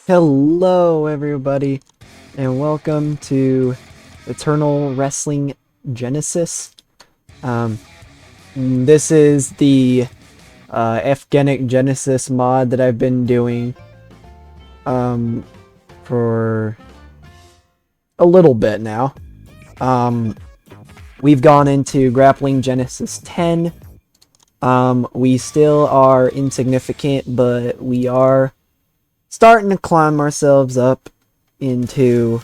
Hello, everybody, and welcome to Eternal Wrestling Genesis. This is the Afghanic Genesis mod that I've been doing for a little bit now. We've gone into Grappling Genesis 10. We still are insignificant, but we are starting to climb ourselves up into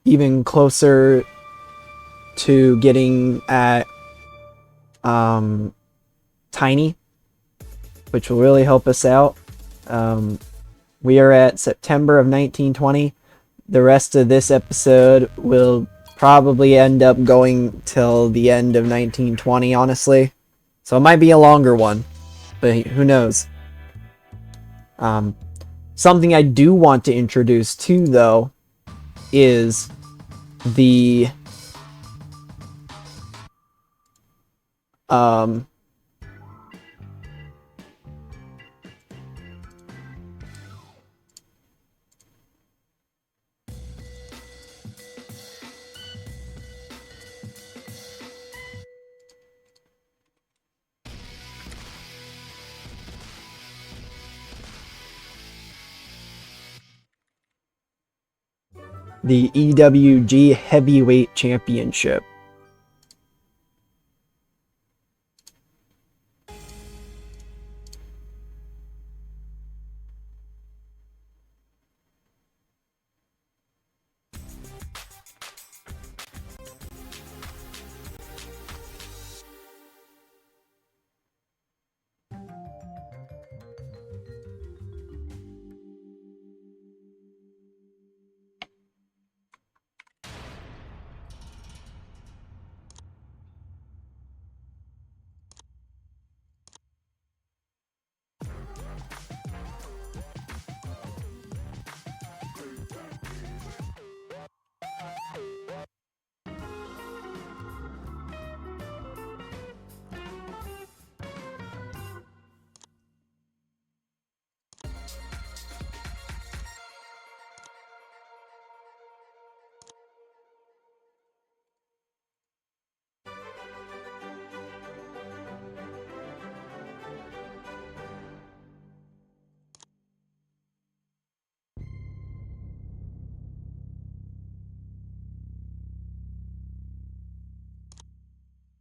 even closer to getting at Tiny, which will really help us out. We are at September of 1920. The rest of this episode will probably end up going till the end of 1920, honestly. So it might be a longer one, but who knows. Something I do want to introduce too, though, is the EWG Heavyweight Championship.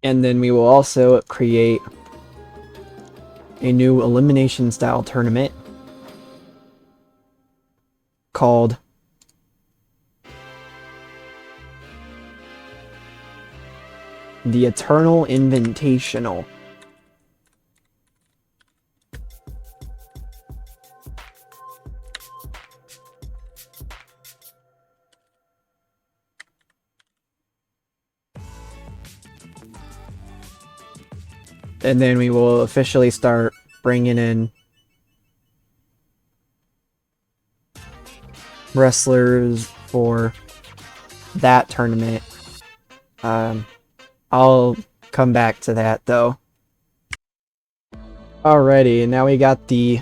And then we will also create a new elimination style tournament called the Eternal Invitational. And then we will officially start bringing in wrestlers for that tournament. I'll come back to that though. Alrighty, now we got the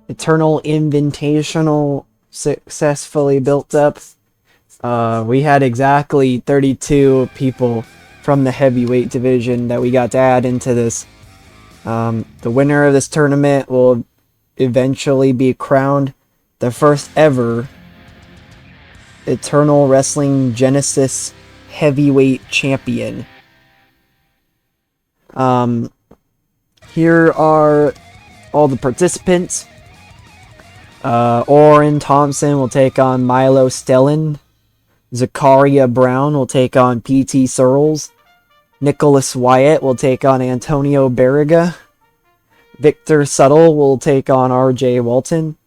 Eternal Invitational successfully built up. We had exactly 32 people from the heavyweight division that we got to add into this. The winner of this tournament will eventually be crowned the first ever Eternal Wrestling Genesis Heavyweight Champion. Here are all the participants. Orrin Thompson will take on Milo Stellan. Zakaria Brown will take on P.T. Searles. Nicholas Wyatt will take on Antonio Barriga. Victor Suttle will take on R.J. Walton.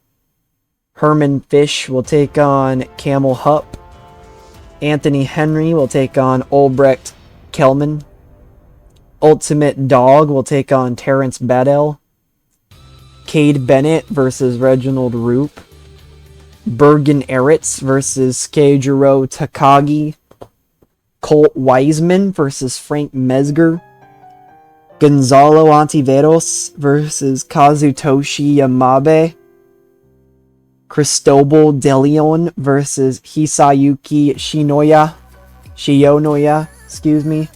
Herman Fish will take on Camel Hupp. Anthony Henry will take on Ulbrecht Kelman. Ultimate Dog will take on Terrence Badell. Cade Bennett versus Reginald Roop. Bergen Eritz versus Keijiro Takagi. Colt Wiseman versus Frank Mesger. Gonzalo Ontiveros versus Kazutoshi Yamabe. Cristobal De Leon versus Hisayuki Shionoya, excuse me.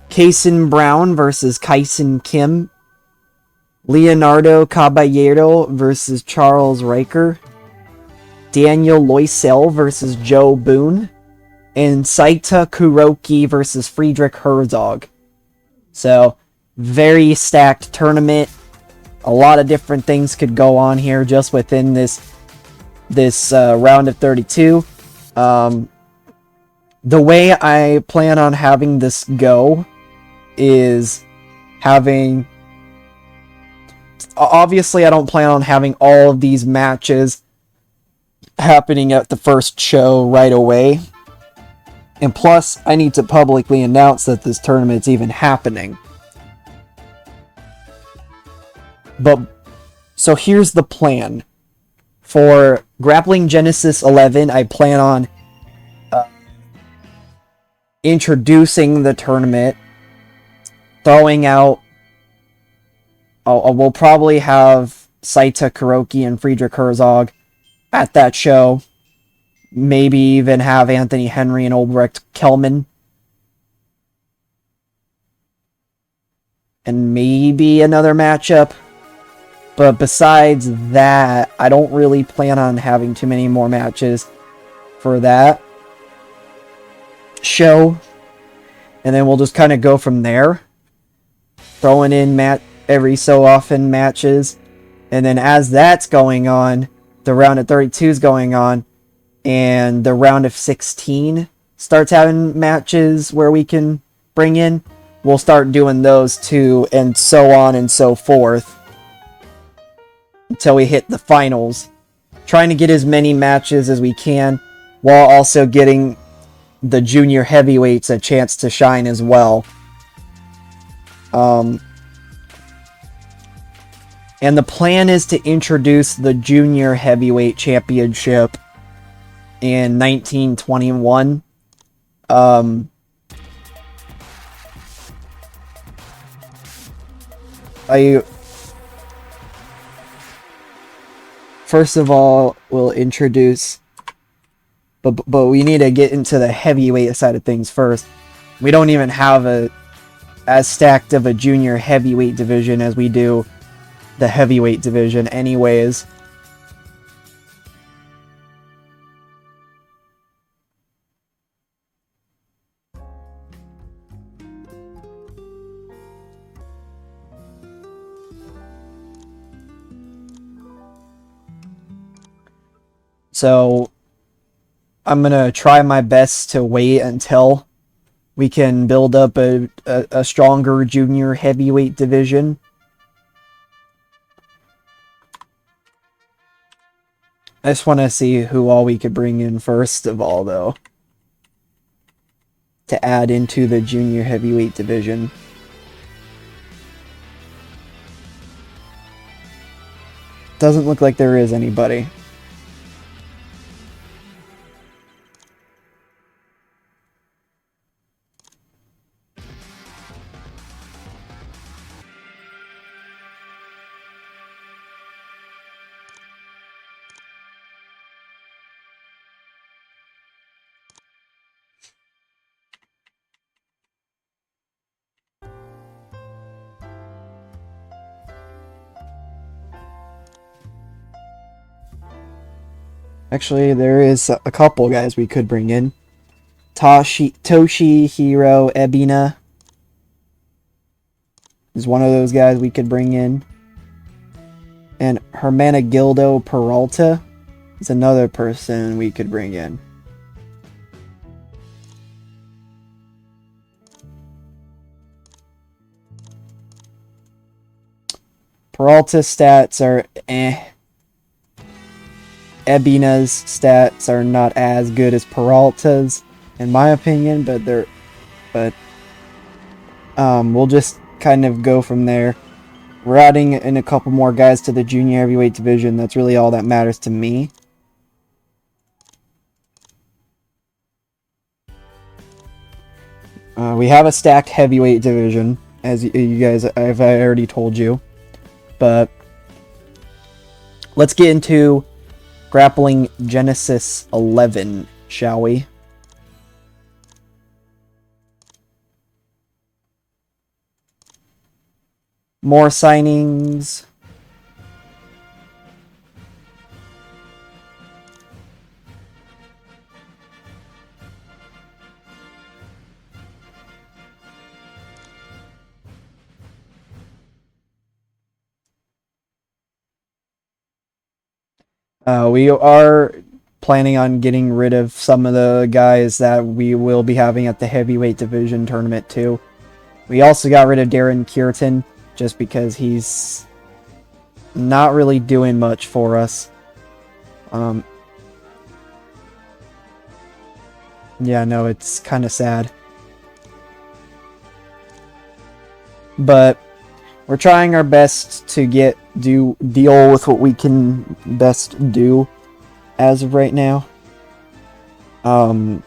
Kason Brown versus Kyson Kim. Leonardo Caballero versus Charles Riker. Daniel Loisel versus Joe Boone. And Saita Kuroki versus Friedrich Herzog. So, very stacked tournament. A lot of different things could go on here just within this round of 32. The way I plan on having this go is having... Obviously, I don't plan on having all of these matches happening at the first show right away. And plus, I need to publicly announce that this tournament's even happening. But, so here's the plan. For Grappling Genesis 11, I plan on introducing the tournament, throwing out... we'll probably have Saita Kuroki and Friedrich Herzog at that show. Maybe even have Anthony Henry and Ulbrecht Kelman. And maybe another matchup. But besides that, I don't really plan on having too many more matches for that show. And then we'll just kind of go from there. Throwing in every so often matches. And then as that's going on, the round of 32 is going on. And the round of 16 starts having matches where we can bring in. We'll start doing those too, and so on and so forth. Until we hit the finals. Trying to get as many matches as we can, while also getting the junior heavyweights a chance to shine as well. And the plan is to introduce the junior heavyweight championship in 1921. First of all, we'll introduce, but we need to get into the heavyweight side of things first. We don't even have as stacked of a junior heavyweight division as we do the heavyweight division anyways. So, I'm going to try my best to wait until we can build up a stronger junior heavyweight division. I just want to see who all we could bring in first of all, though, to add into the junior heavyweight division. Doesn't look like there is anybody. Actually, there is a couple guys we could bring in. Toshihiro Ebina is one of those guys we could bring in. And Hermenegildo Peralta is another person we could bring in. Peralta's stats are eh. Ebina's stats are not as good as Peralta's, in my opinion, but we'll just kind of go from there. We're adding in a couple more guys to the junior heavyweight division. That's really all that matters to me. We have a stacked heavyweight division, as you guys, I've already told you. But let's get into Grappling Genesis 11, shall we? More signings. We are planning on getting rid of some of the guys that we will be having at the heavyweight division tournament too. We also got rid of Darren Kierton just because he's not really doing much for us. Yeah, no, it's kind of sad. But we're trying our best to deal with what we can best do as of right now. The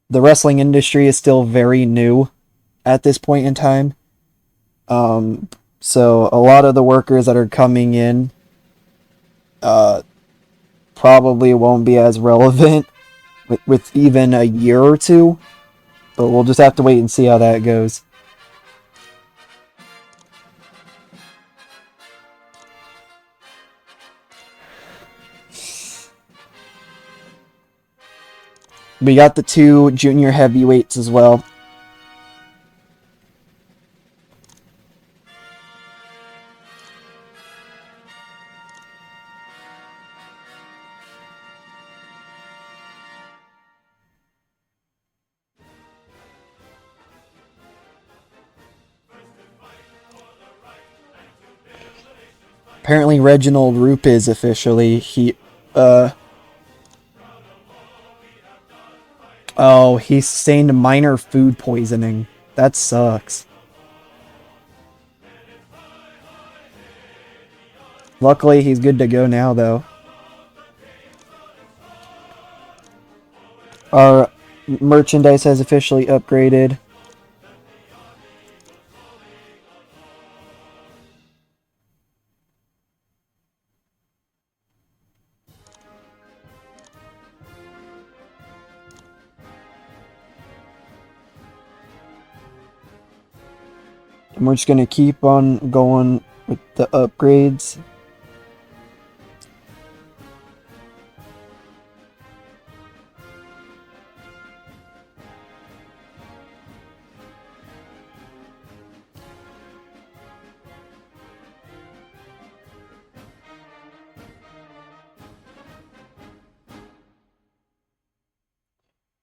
wrestling industry is still very new at this point in time. So a lot of the workers that are coming in probably won't be as relevant with even a year or two. But we'll just have to wait and see how that goes. We got the 2 junior heavyweights as well. Apparently Reginald Roop is officially Oh, he sustained minor food poisoning. That sucks. Luckily, he's good to go now, though. Our merchandise has officially upgraded. And we're just going to keep on going with the upgrades.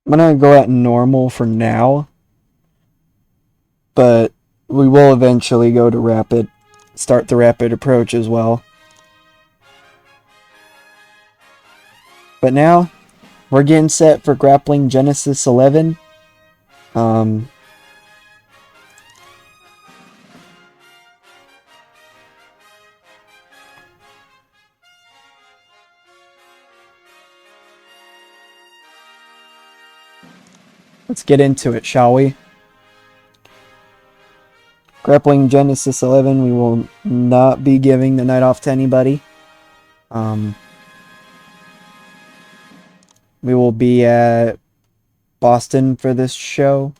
I'm going to go at normal for now. But we will eventually go to rapid. Start the rapid approach as well. But now, we're getting set for Grappling Genesis 11. Let's get into it, shall we? Grappling Genesis 11, we will not be giving the night off to anybody. We will be at Boston for this show.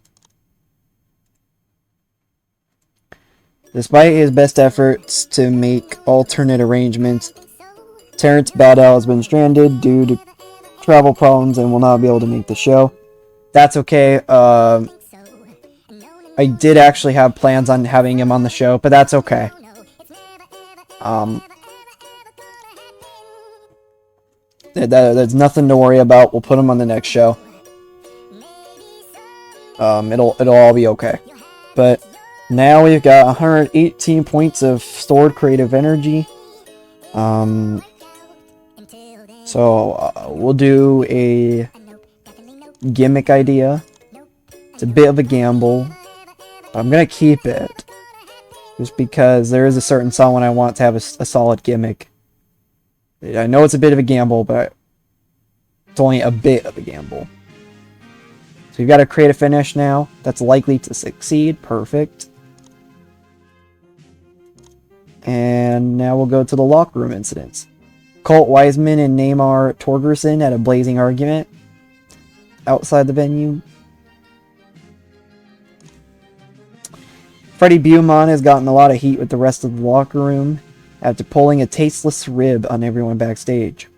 Despite his best efforts to make alternate arrangements, Terrence Badell has been stranded due to travel problems and will not be able to make the show. That's okay. I did actually have plans on having him on the show, but that's okay. There's nothing to worry about. We'll put him on the next show. It'll all be okay. But now we've got 118 points of stored creative energy. So we'll do a gimmick idea. It's a bit of a gamble. I'm gonna keep it just because there is a certain song I want to have a solid gimmick. I know it's a bit of a gamble, but it's only a bit of a gamble. So you've got to create a finish now that's likely to succeed. Perfect. And now we'll go to the locker room incidents. Colt Wiseman and Neymar Torgerson had a blazing argument outside the venue. Freddie Beaumont has gotten a lot of heat with the rest of the locker room after pulling a tasteless rib on everyone backstage.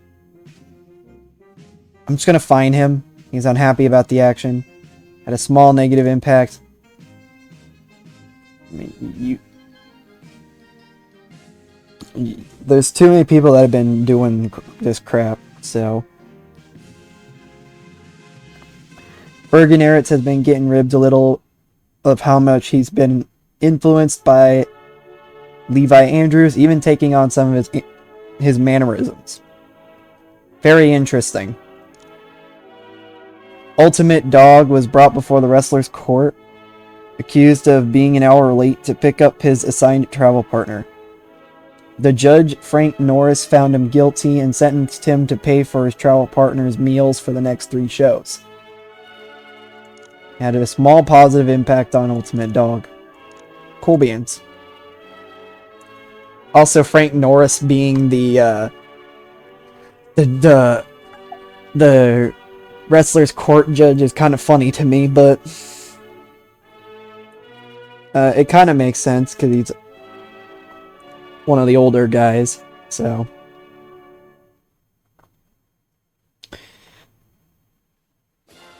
I'm just going to fine him. He's unhappy about the action. Had a small negative impact. I mean, there's too many people that have been doing this crap, so. Bergen Eretz has been getting ribbed a little of how much he's been influenced by Levi Andrews, even taking on some of his mannerisms. Very interesting. Ultimate Dog was brought before the wrestler's court, accused of being an hour late to pick up his assigned travel partner. The judge, Frank Norris, found him guilty and sentenced him to pay for his travel partner's meals for the next 3 shows. Had a small positive impact on Ultimate Dog. Cool beans. Also, Frank Norris being the wrestler's court judge is kind of funny to me, but it kind of makes sense because he's one of the older guys, so.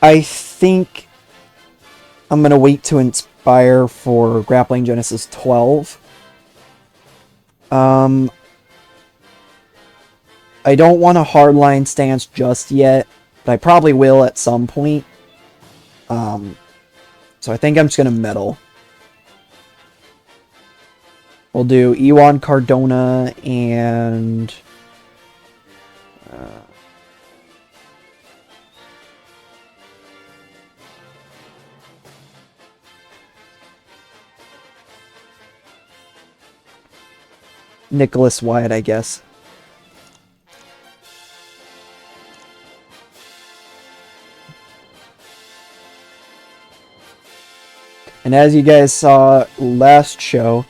I think I'm going to wait to inspire for Grappling Genesis 12. I don't want a hardline stance just yet, but I probably will at some point. So I think I'm just going to meddle. We'll do Iwan Cardona and Nicholas Wyatt, I guess. And as you guys saw last show,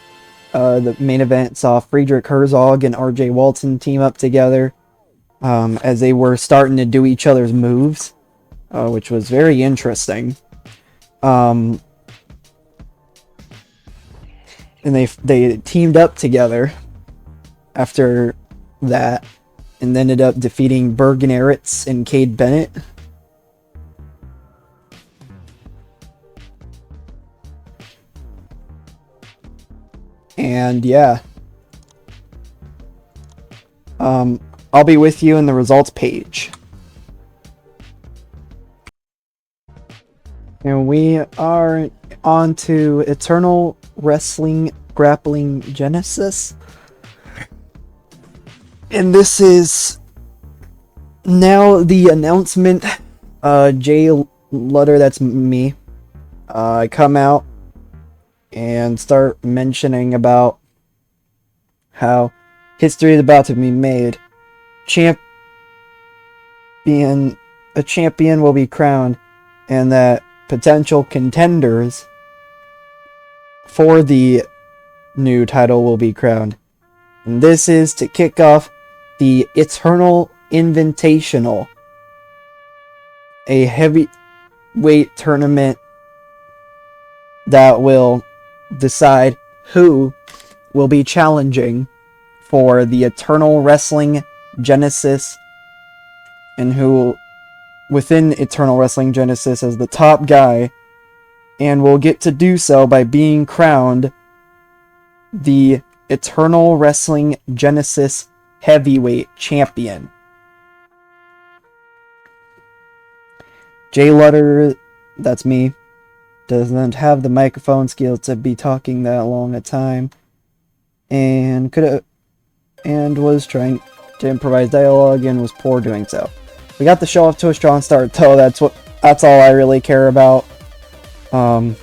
the main event saw Friedrich Herzog and RJ Walton team up together as they were starting to do each other's moves, which was very interesting. And they teamed up together after that and ended up defeating Bergen Eretz and Cade Bennett. And yeah, I'll be with you in the results page. And we are on to Eternal Wrestling Grappling Genesis. And this is now the announcement. Jay Lutter, that's me. I come out and start mentioning about how history is about to be made. A champion will be crowned, and that potential contenders for the new title will be crowned. And this is to kick off the Eternal Invitational, a heavyweight tournament that will decide who will be challenging for the Eternal Wrestling Genesis and who within Eternal Wrestling Genesis as the top guy, and will get to do so by being crowned the Eternal Wrestling Genesis Heavyweight Champion. Jay Lutter, that's me, doesn't have the microphone skills to be talking that long a time, and was trying to improvise dialogue and was poor doing so. We got the show off to a strong start, though. That's all I really care about. And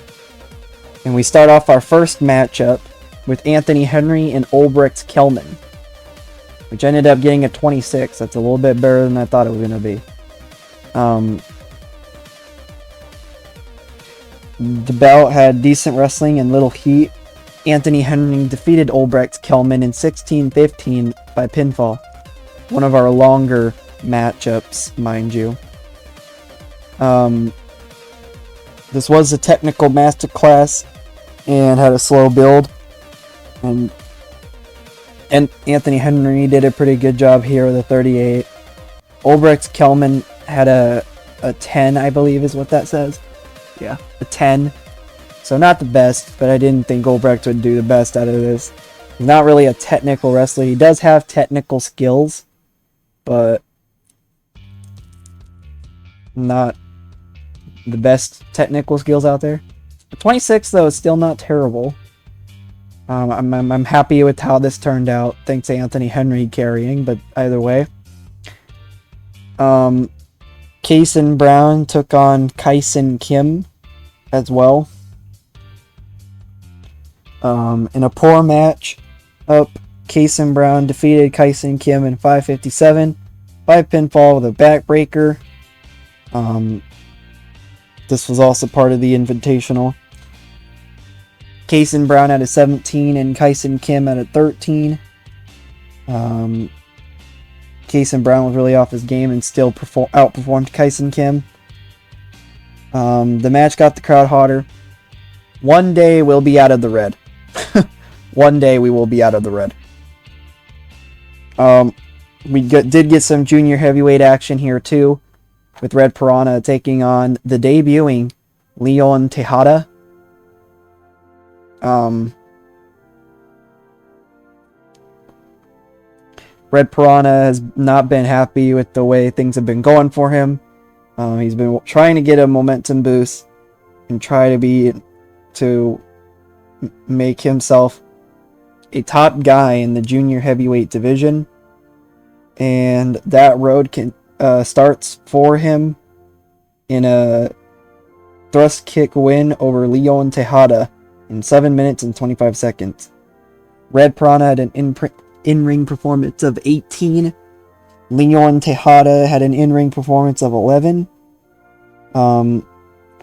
we start off our first matchup with Anthony Henry and Ulbricht Kelman, which ended up getting a 26. That's a little bit better than I thought it was going to be. The bout had decent wrestling and little heat. Anthony Henry defeated Ulbrecht Kelman in 16-15 by pinfall. One of our longer matchups, mind you. This was a technical masterclass and had a slow build. And Anthony Henry did a pretty good job here with a 38. Ulbrecht Kelman had a 10, I believe is what that says. Yeah, a 10. So not the best, but I didn't think Ulbrecht would do the best out of this. He's not really a technical wrestler. He does have technical skills, but not the best technical skills out there. 26 though is still not terrible. I'm happy with how this turned out, thanks to Anthony Henry carrying, but either way. Kason Brown took on Kyson Kim as well. In a poor match up, Kason Brown defeated Kyson Kim in 5:57 by pinfall with a backbreaker. This was also part of the Invitational. Kason Brown had a 17 and Kyson Kim had a 13. Kason Brown was really off his game and still outperformed Kyson Kim. The match got the crowd hotter. One day we'll be out of the red. One day we will be out of the red. We did get some junior heavyweight action here too, with Red Piranha taking on the debuting Leon Tejada. Red Piranha has not been happy with the way things have been going for him. He's been trying to get a momentum boost and try to make himself a top guy in the junior heavyweight division, and that road starts for him in a thrust kick win over Leon Tejada in 7 minutes and 25 seconds. Red Piranha had an in-ring performance of 18. Leon Tejada had an in-ring performance of 11.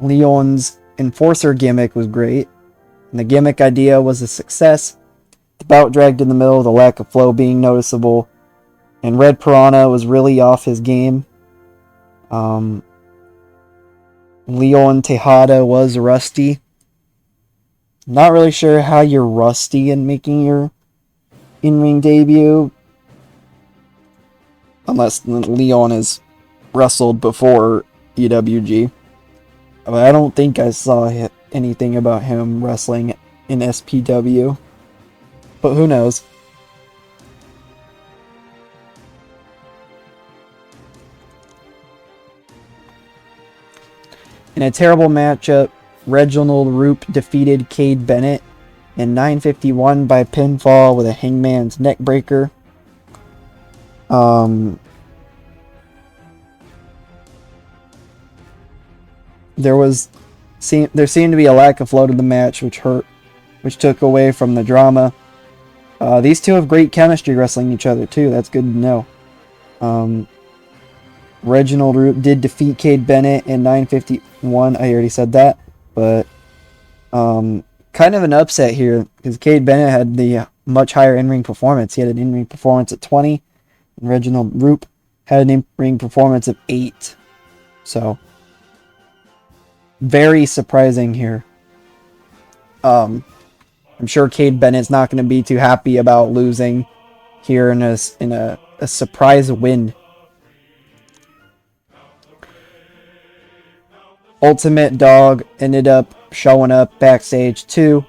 Leon's enforcer gimmick was great, and the gimmick idea was a success. The bout dragged in the middle, the lack of flow being noticeable, and Red Piranha was really off his game. Leon Tejada was rusty. Not really sure how you're rusty in making your in-ring debut, unless Leon has wrestled before EWG. But I don't think I saw anything about him wrestling in SPW. But who knows? In a terrible matchup, Reginald Roop defeated Cade Bennett in 9:51 by pinfall with a Hangman's neckbreaker. There seemed to be a lack of flow to the match, which took away from the drama. These two have great chemistry wrestling each other too. That's good to know. Reginald Roop did defeat Cade Bennett in 9:51. I already said that, but kind of an upset here because Cade Bennett had the much higher in-ring performance. He had an in-ring performance at 20, and Reginald Roop had an in-ring performance of 8. So very surprising here. I'm sure Cade Bennett's not going to be too happy about losing here in a surprise win. Ultimate Dog ended up showing up backstage too,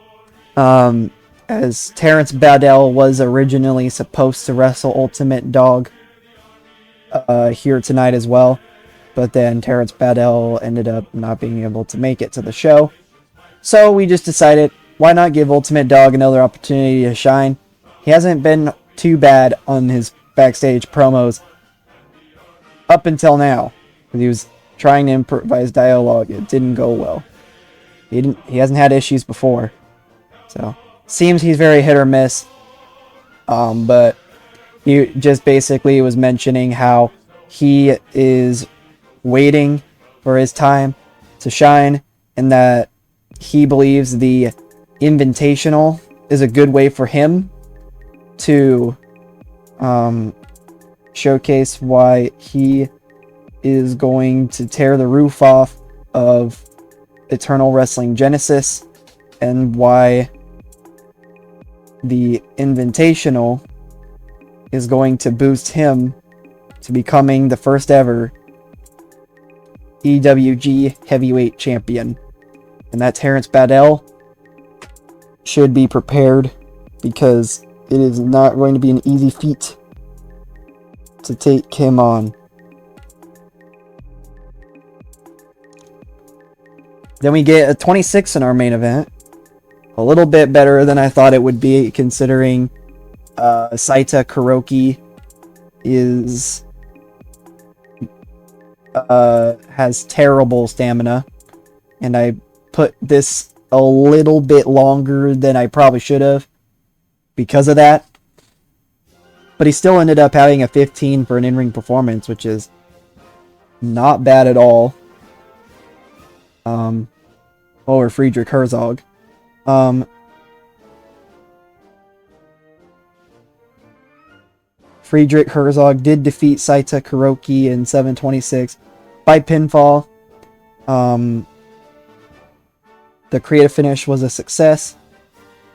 as Terrence Baddell was originally supposed to wrestle Ultimate Dog here tonight as well, but then Terrence Baddell ended up not being able to make it to the show. So we just decided, why not give Ultimate Dog another opportunity to shine? He hasn't been too bad on his backstage promos up until now. He was trying to improvise dialogue. It didn't go well. He hasn't had issues before. So, seems he's very hit or miss. But he just basically was mentioning how he is waiting for his time to shine, and that he believes the Invitational is a good way for him to showcase why he is going to tear the roof off of Eternal Wrestling Genesis, and why the Invitational is going to boost him to becoming the first ever EWG Heavyweight Champion. And that Terrence Baddell should be prepared, because it is not going to be an easy feat to take him on. Then we get a 26 in our main event. A little bit better than I thought it would be, considering Saita Kuroki has terrible stamina, and I put this a little bit longer than I probably should have because of that. But he still ended up having a 15 for an in-ring performance, which is not bad at all. Over Friedrich Herzog. Friedrich Herzog did defeat Saita Kuroki in 7:26 by pinfall. The creative finish was a success.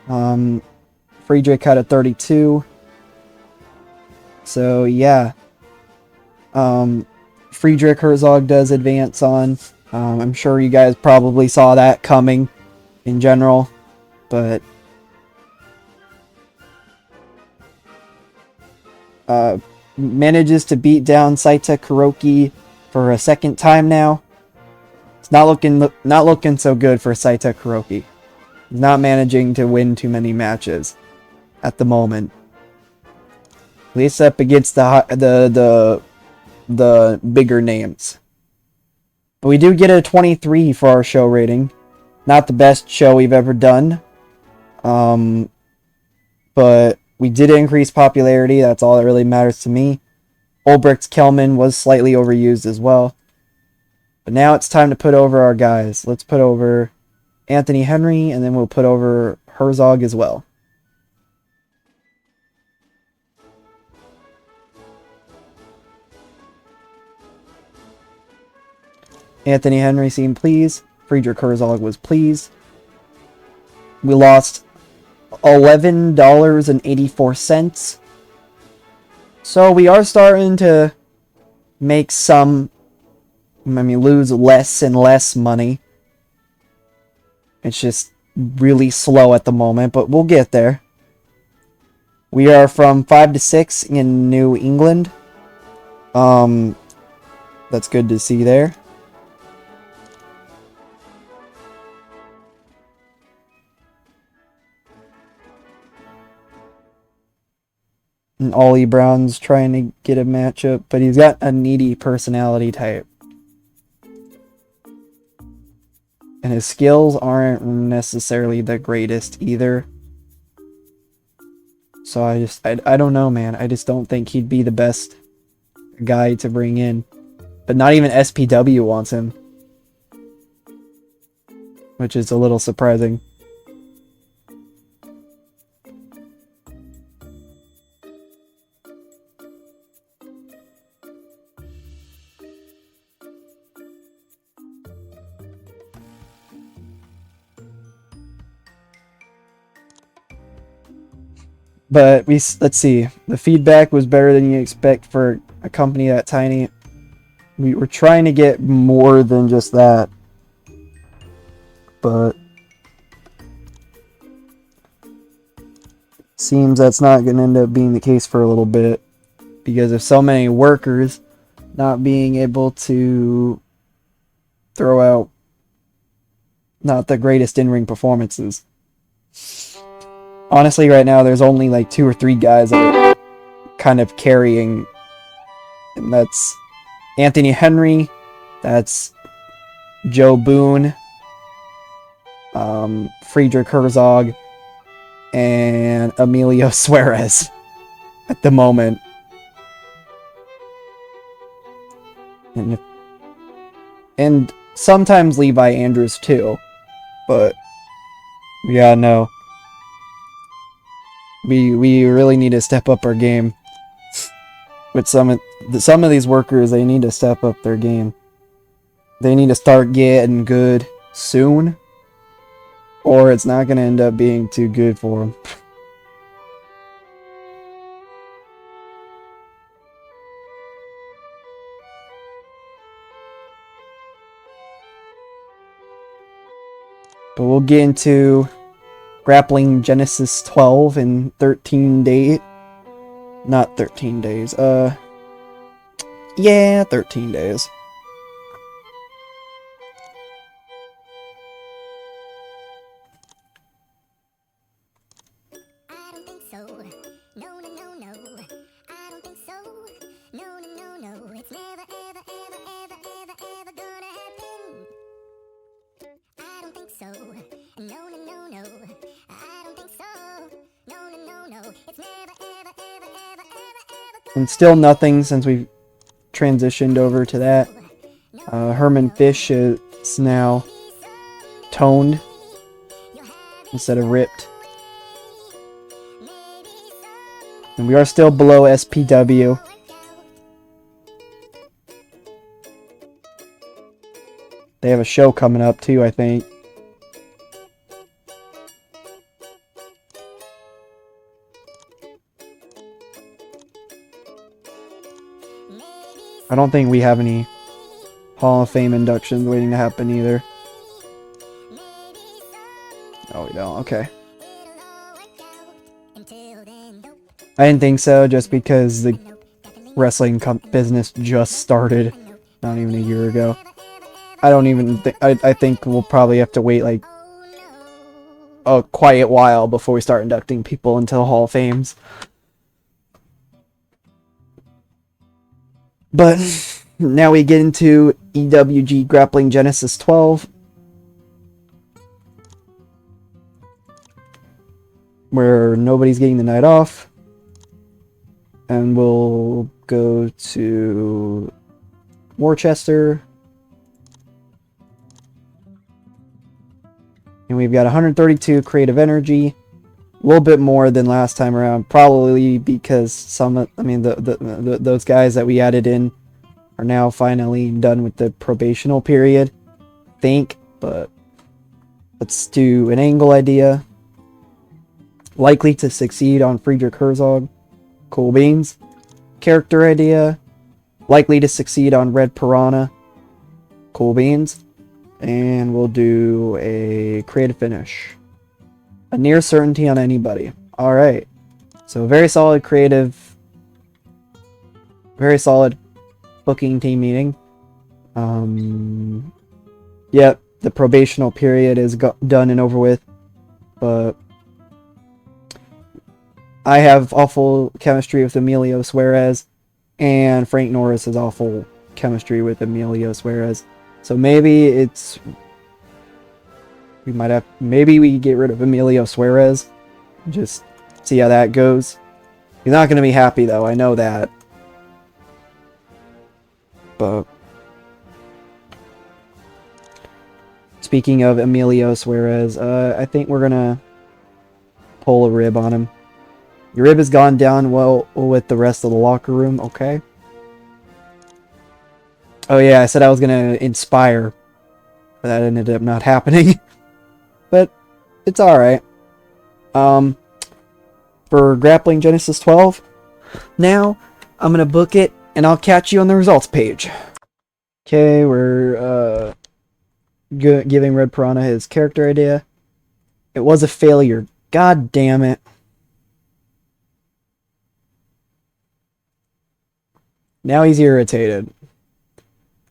Friedrich had a 32. So yeah. Friedrich Herzog does advance on. I'm sure you guys probably saw that coming in general, but manages to beat down Saita Kuroki for a second time now. It's not looking so good for Saita Kuroki. He's not managing to win too many matches at the moment. At least up against the bigger names. But we do get a 23 for our show rating. Not the best show we've ever done. But we did increase popularity. That's all that really matters to me. Ulbricht's Kelman was slightly overused as well. But now it's time to put over our guys. Let's put over Anthony Henry, and then we'll put over Herzog as well. Anthony Henry seemed pleased. Friedrich Herzog was pleased. We lost $11.84. So we are starting to make lose less and less money. It's just really slow at the moment, but we'll get there. We are from 5 to 6 in New England. That's good to see there. And Ollie Brown's trying to get a matchup, but he's got a needy personality type. And his skills aren't necessarily the greatest either. So I don't know, man. I just don't think he'd be the best guy to bring in. But not even SPW wants him. Which is a little surprising. But let's see. The feedback was better than you expect for a company that tiny. We were trying to get more than just that. But seems that's not going to end up being the case for a little bit, because of so many workers not being able to throw out not the greatest in-ring performances. Honestly, right now, there's only like 2 or 3 guys that are kind of carrying. And that's Anthony Henry. That's Joe Boone. Friedrich Herzog. And Emilio Suarez. At the moment. And sometimes Levi Andrews too. But yeah, no. We really need to step up our game. With some of these workers, they need to step up their game. They need to start getting good soon, or it's not going to end up being too good for them. But we'll get into Grappling Genesis 12 in 13 days. Not 13 days. Yeah, 13 days. I don't think so. No, no, no, no. I don't think so. No, no, no, no. It's never, ever, ever, ever, ever, ever gonna happen. I don't think so. No, no, no, no. I don't think so. No, no, no, no. It's never, ever, ever, ever, ever, ever. And still nothing since we've transitioned over to that. Herman Fish is now toned instead of ripped. And we are still below SPW. They have a show coming up too, I think. I don't think we have any Hall of Fame inductions waiting to happen either. Oh, we don't. Okay. I didn't think so, just because the wrestling business just started not even a year ago. I don't even think... I think we'll probably have to wait, like, a quiet while before we start inducting people into the Hall of Fames. But now we get into EWG Grappling Genesis 12, where nobody's getting the night off. And we'll go to Worcester. And we've got 132 creative energy. A little bit more than last time around. Probably because those guys that we added in are now finally done with the probational period. I think. But let's do an angle idea. Likely to succeed on Friedrich Herzog. Cool beans. Character idea. Likely to succeed on Red Piranha. Cool beans. And we'll do a creative finish. A near certainty on anybody. Alright. So very solid creative. Very solid booking team meeting. Yep, the probational period is done and over with. But I have awful chemistry with Emilio Suarez, and Frank Norris has awful chemistry with Emilio Suarez. So maybe maybe we get rid of Emilio Suarez. Just see how that goes. He's not going to be happy though, I know that. But speaking of Emilio Suarez, I think we're going to pull a rib on him. Your rib has gone down well with the rest of the locker room, okay? Oh yeah, I said I was going to inspire. But that ended up not happening. But it's alright. For Grappling Genesis 12, now I'm going to book it and I'll catch you on the results page. Okay, we're giving Red Piranha his character idea. It was a failure. God damn it. Now he's irritated.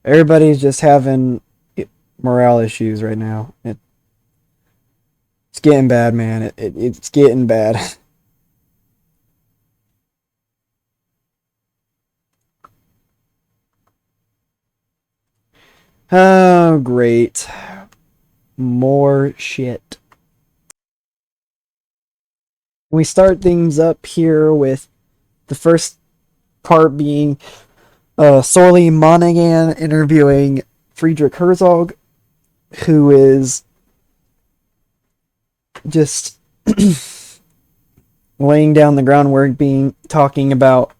Everybody's just having morale issues right now. It's getting bad, man. It's getting bad. Oh, great. More shit. We start things up here with the first part being Sorley Monaghan interviewing Friedrich Herzog, who is just laying down the groundwork, talking about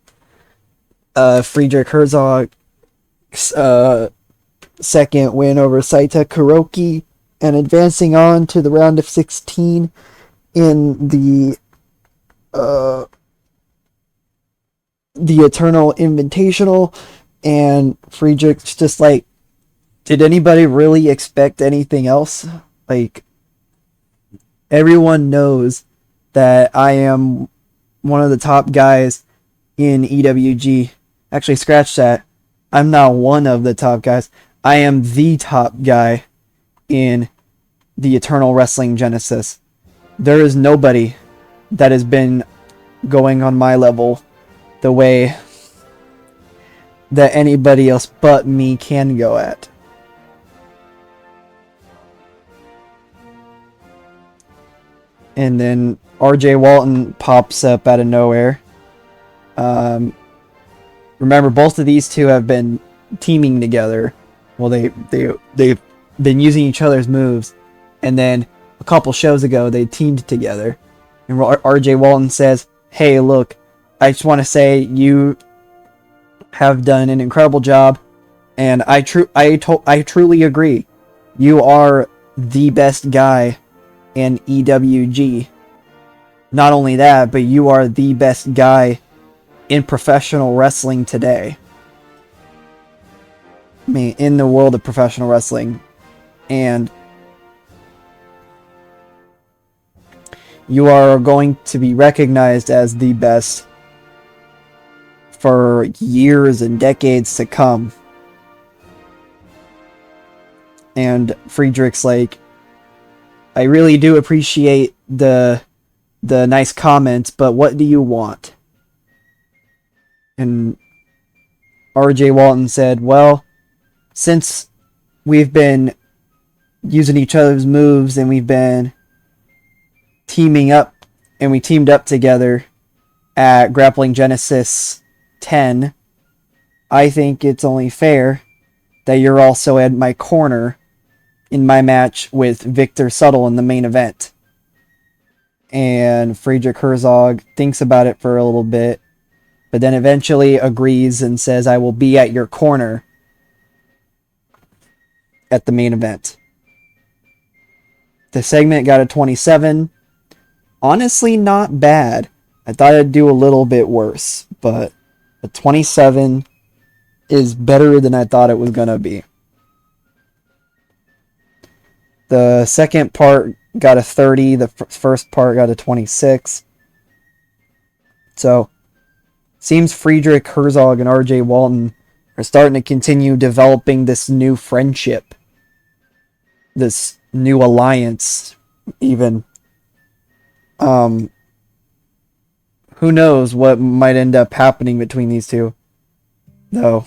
Friedrich Herzog's second win over Saita Kuroki, and advancing on to the round of 16 in the Eternal Invitational. And Friedrich's just like, did anybody really expect anything else? Like, everyone knows that I am one of the top guys in EWG. Actually, scratch that. I'm not one of the top guys. I am the top guy in the Eternal Wrestling Genesis. There is nobody that has been going on my level the way that anybody else but me can go at. And then RJ Walton pops up out of nowhere. Remember, both of these two have been teaming together. Well, they've been using each other's moves, and then a couple shows ago they teamed together. And RJ Walton says, "Hey, look, I just want to say you have done an incredible job, and I truly agree. You are the best guy in EWG. Not only that, but you are the best guy in professional wrestling today. I mean, in the world of professional wrestling. And you are going to be recognized as the best for years and decades to come." And Friedrich's like, "I really do appreciate the nice comments, but what do you want?" And RJ Walton said, "Well, since we've been using each other's moves and we've been teaming up, and we teamed up together at Grappling Genesis 10, I think it's only fair that you're also at my corner in my match with Victor Subtle in the main event." And Friedrich Herzog thinks about it for a little bit, but then eventually agrees and says, "I will be at your corner at the main event." The segment got a 27. Honestly, not bad. I thought I'd do a little bit worse, but a 27 is better than I thought it was going to be. The second part got a 30. The first part got a 26. So, seems Friedrich Herzog and RJ Walton are starting to continue developing this new friendship. This new alliance, even. Who knows what might end up happening between these two, though.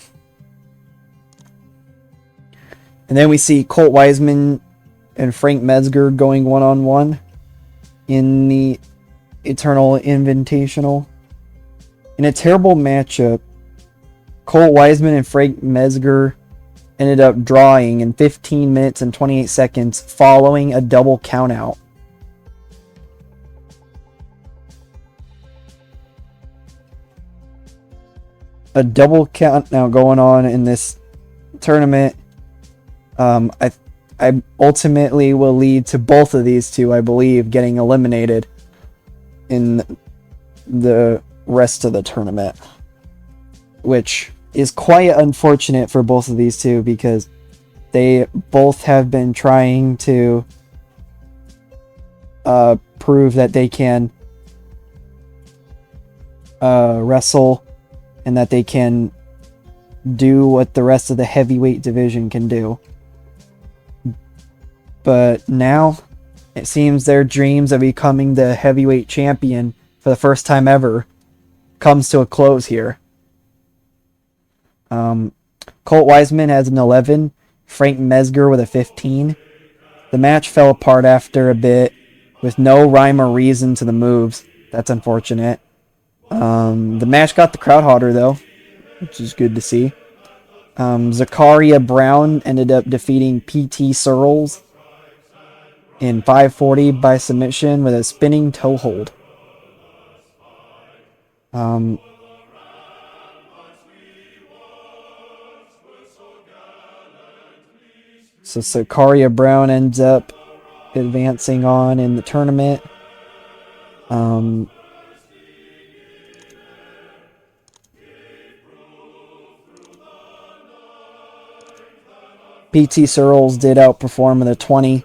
And then we see Colt Wiseman and Frank Mesger going one-on-one in the Eternal Invitational. In a terrible matchup, Colt Wiseman and Frank Mesger ended up drawing in 15 minutes and 28 seconds following a double countout. A double count now going on in this tournament. I ultimately will lead to both of these two, I believe, getting eliminated in the rest of the tournament, which is quite unfortunate for both of these two because they both have been trying to prove that they can wrestle and that they can do what the rest of the heavyweight division can do. But now, it seems their dreams of becoming the heavyweight champion for the first time ever comes to a close here. Colt Wiseman has an 11, Frank Mesger with a 15. The match fell apart after a bit with no rhyme or reason to the moves. That's unfortunate. The match got the crowd hotter though, which is good to see. Zakaria Brown ended up defeating PT Searles in 540 by submission with a spinning toe hold. So Zakaria Brown ends up advancing on in the tournament. PT Searles did outperform with a 20.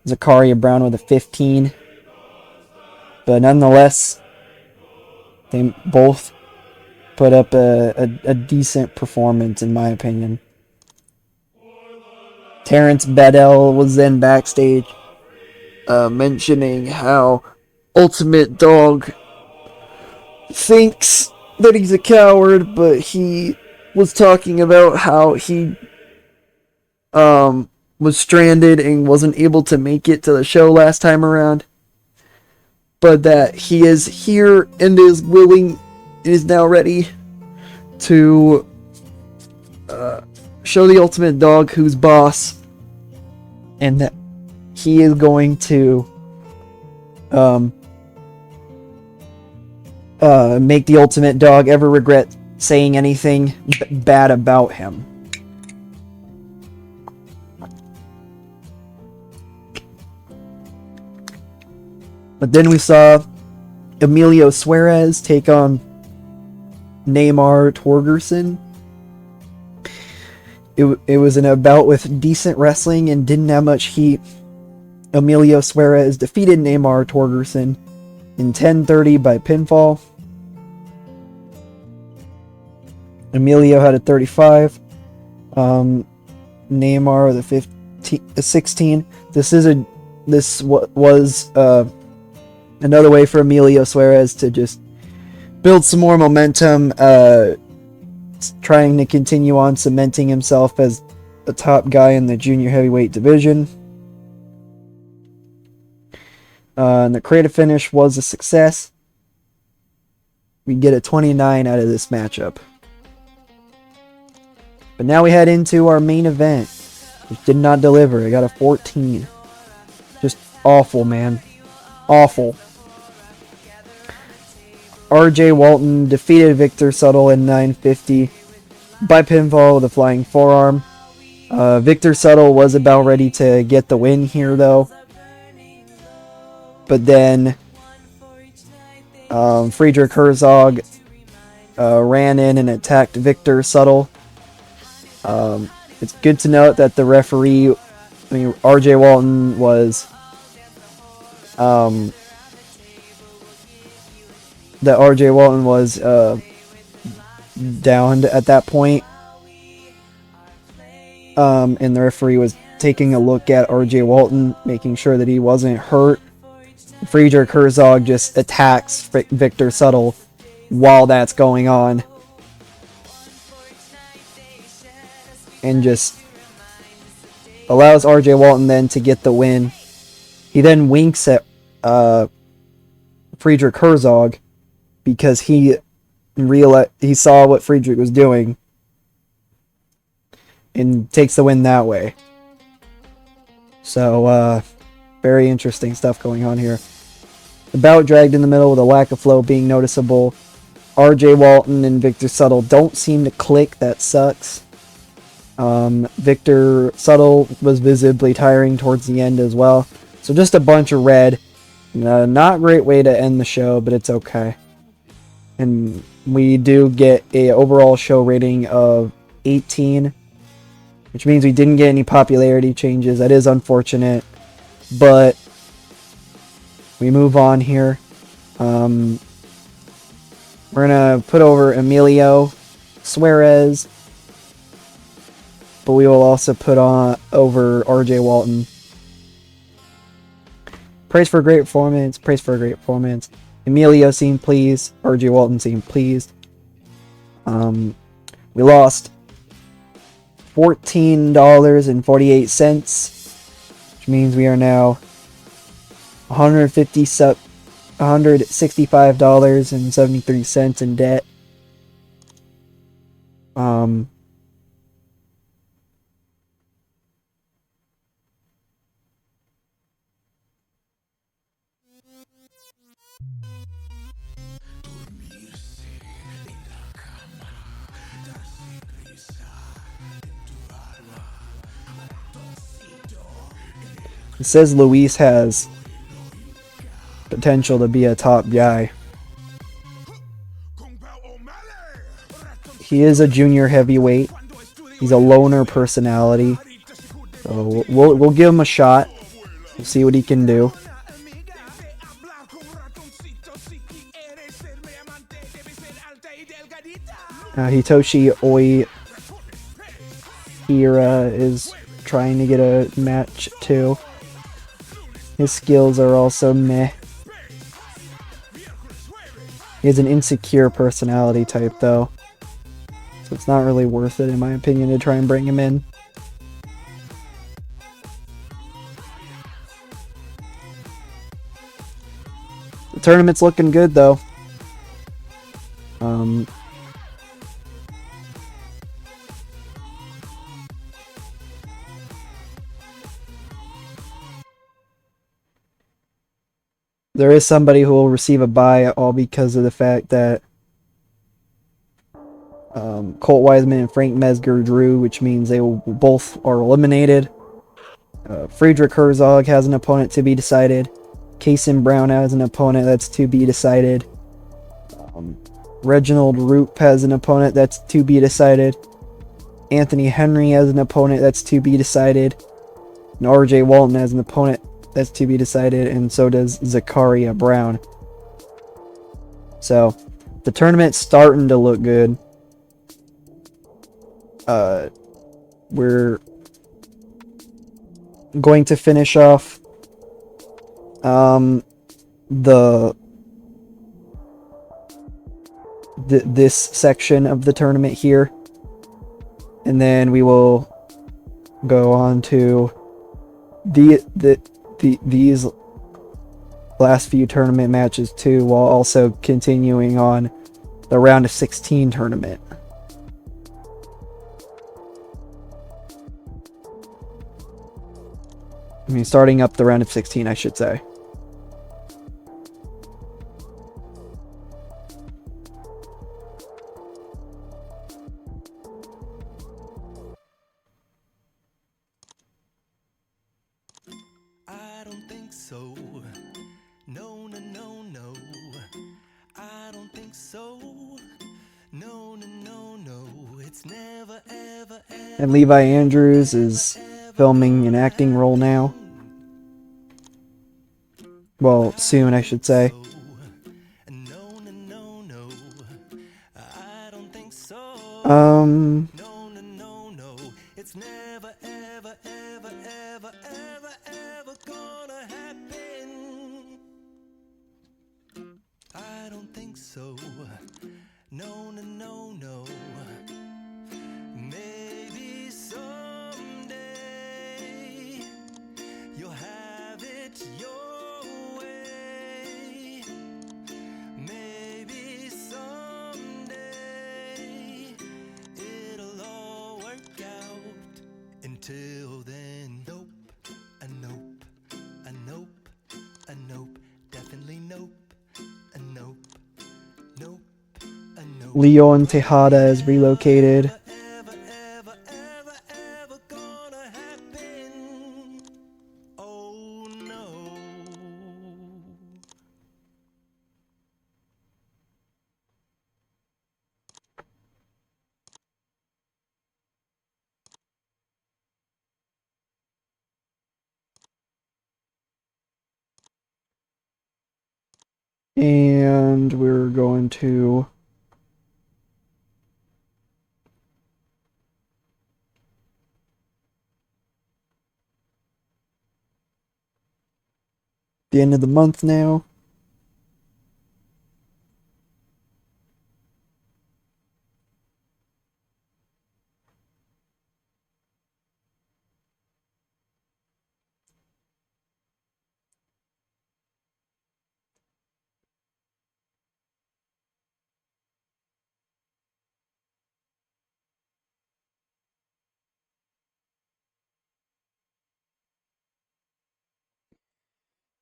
Zakaria Brown with a 15. But nonetheless, they both put up a decent performance, in my opinion. Terrence Bedell was then backstage mentioning how Ultimate Dog thinks that he's a coward, but he was talking about how he was stranded and wasn't able to make it to the show last time around, but that he is here and is willing and is now ready to show the Ultimate Dog who's boss, and that he is going to make the Ultimate Dog ever regret saying anything bad about him. But then we saw Emilio Suarez take on Neymar Torgerson. It was an bout with decent wrestling and didn't have much heat. Emilio Suarez defeated Neymar Torgerson in 10:30 by pinfall. Emilio had a 35. Neymar the 16. This was another way for Emilio Suarez to just build some more momentum, trying to continue on cementing himself as a top guy in the junior heavyweight division. And the creative finish was a success. We get a 29 out of this matchup. But now we head into our main event, which did not deliver. I got a 14. Just awful, man. Awful. RJ Walton defeated Victor Suttle in 9:50 by pinfall with a flying forearm. Victor Suttle was about ready to get the win here, though. But then Friedrich Herzog ran in and attacked Victor Suttle. It's good to note that the referee, RJ Walton was downed at that point. And the referee was taking a look at RJ Walton, making sure that he wasn't hurt. Friedrich Herzog just attacks Victor Suttle while that's going on, and just allows RJ Walton then to get the win. He then winks at Friedrich Herzog because he saw what Friedrich was doing and takes the win that way. So, very interesting stuff going on here. The bout dragged in the middle with a lack of flow being noticeable. RJ Walton and Victor Suttle don't seem to click. That sucks. Victor Suttle was visibly tiring towards the end as well. So just a bunch of red. Not a great way to end the show, but it's okay. And we do get a overall show rating of 18, which means we didn't get any popularity changes. That is unfortunate, but we move on here. We're gonna put over Emilio Suarez, but we will also put on over RJ Walton. Praise for a great performance. Praise for a great performance. Emilio seemed pleased. RJ Walton seemed pleased. We lost $14.48, which means we are now $165.73 in debt. It says Luis has potential to be a top guy. He is a junior heavyweight. He's a loner personality. So we'll give him a shot. We'll see what he can do. Hitoshi Oihira is trying to get a match too. His skills are also meh. He has an insecure personality type though. So it's not really worth it in my opinion to try and bring him in. The tournament's looking good though. There is somebody who will receive a bye all because of the fact that Colt Wiseman and Frank Mesger drew, which means they both are eliminated. Friedrich Herzog has an opponent to be decided. Kason Brown has an opponent that's to be decided. Reginald Roop has an opponent that's to be decided. Anthony Henry has an opponent that's to be decided. And RJ Walton has an opponent that's to be decided, and so does Zakaria Brown. So, the tournament's starting to look good. We're going to finish off this section of the tournament here, and then we will go on to these last few tournament matches too, while also continuing on the round of 16 tournament. I mean, starting up the round of 16, I should say. I don't think so. No, no, no, no. I don't think so. No, no, no, no. It's never, ever, ever. And Levi Andrews is filming an acting role now. Well, soon, I should say. No, no, no, no. I don't think so. Um, No, no, no, no. It's never, ever, ever, ever, ever, ever gonna happen. I don't think so. No, no, no, no. Maybe someday you'll have it your way. Maybe someday it'll all work out. Until then, nope, a nope, a nope, a nope, definitely nope, a nope, nope, a nope. Leon Tejada is relocated. Ever, ever, ever, ever gonna happen. Oh no. And we're going to the end of the month now.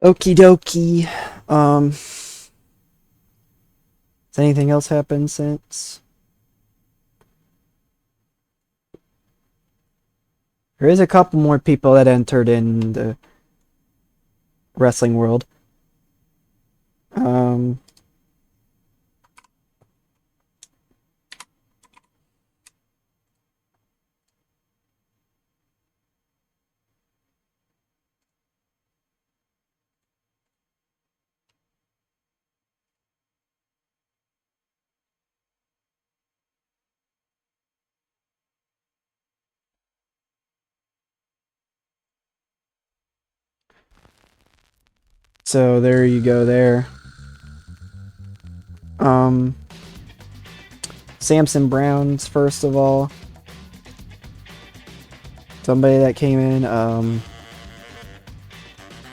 Okie dokie. Has anything else happened since? There is a couple more people that entered in the wrestling world. Um, so there you go there. Samson Brown's first of all. Somebody that came in,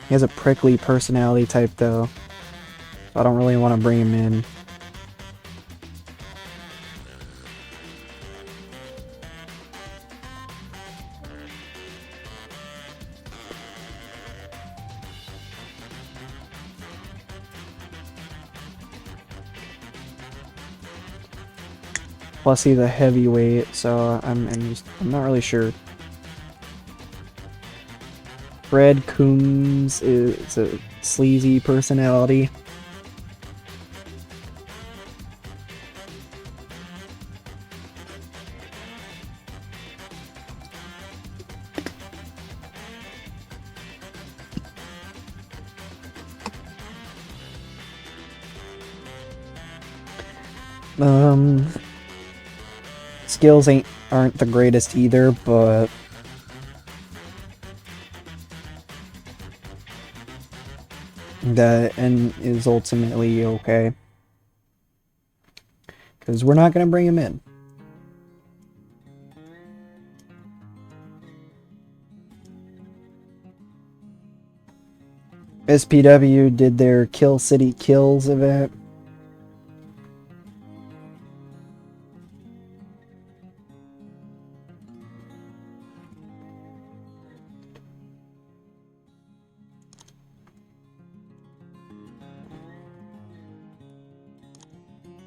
he has a prickly personality type though. I don't really want to bring him in. Plus he's a heavyweight, so I'm not really sure. Fred Coombs is a sleazy personality. Skills aren't the greatest either, but that and is ultimately okay. Because we're not going to bring him in. SPW did their Kill City Kills event.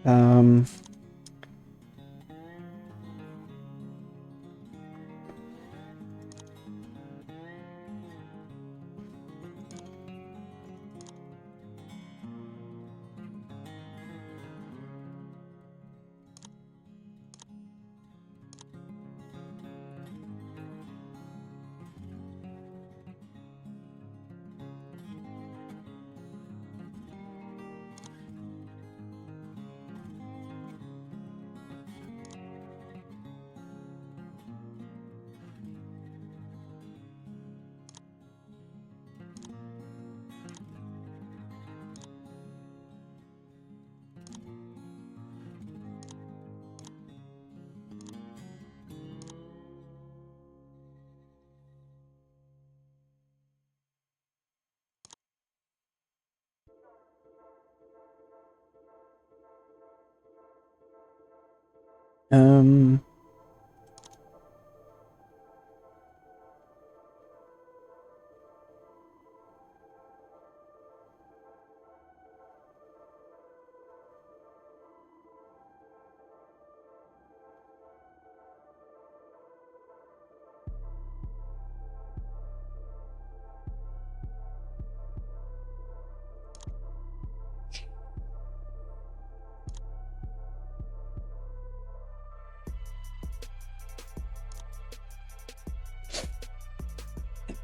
Um, um,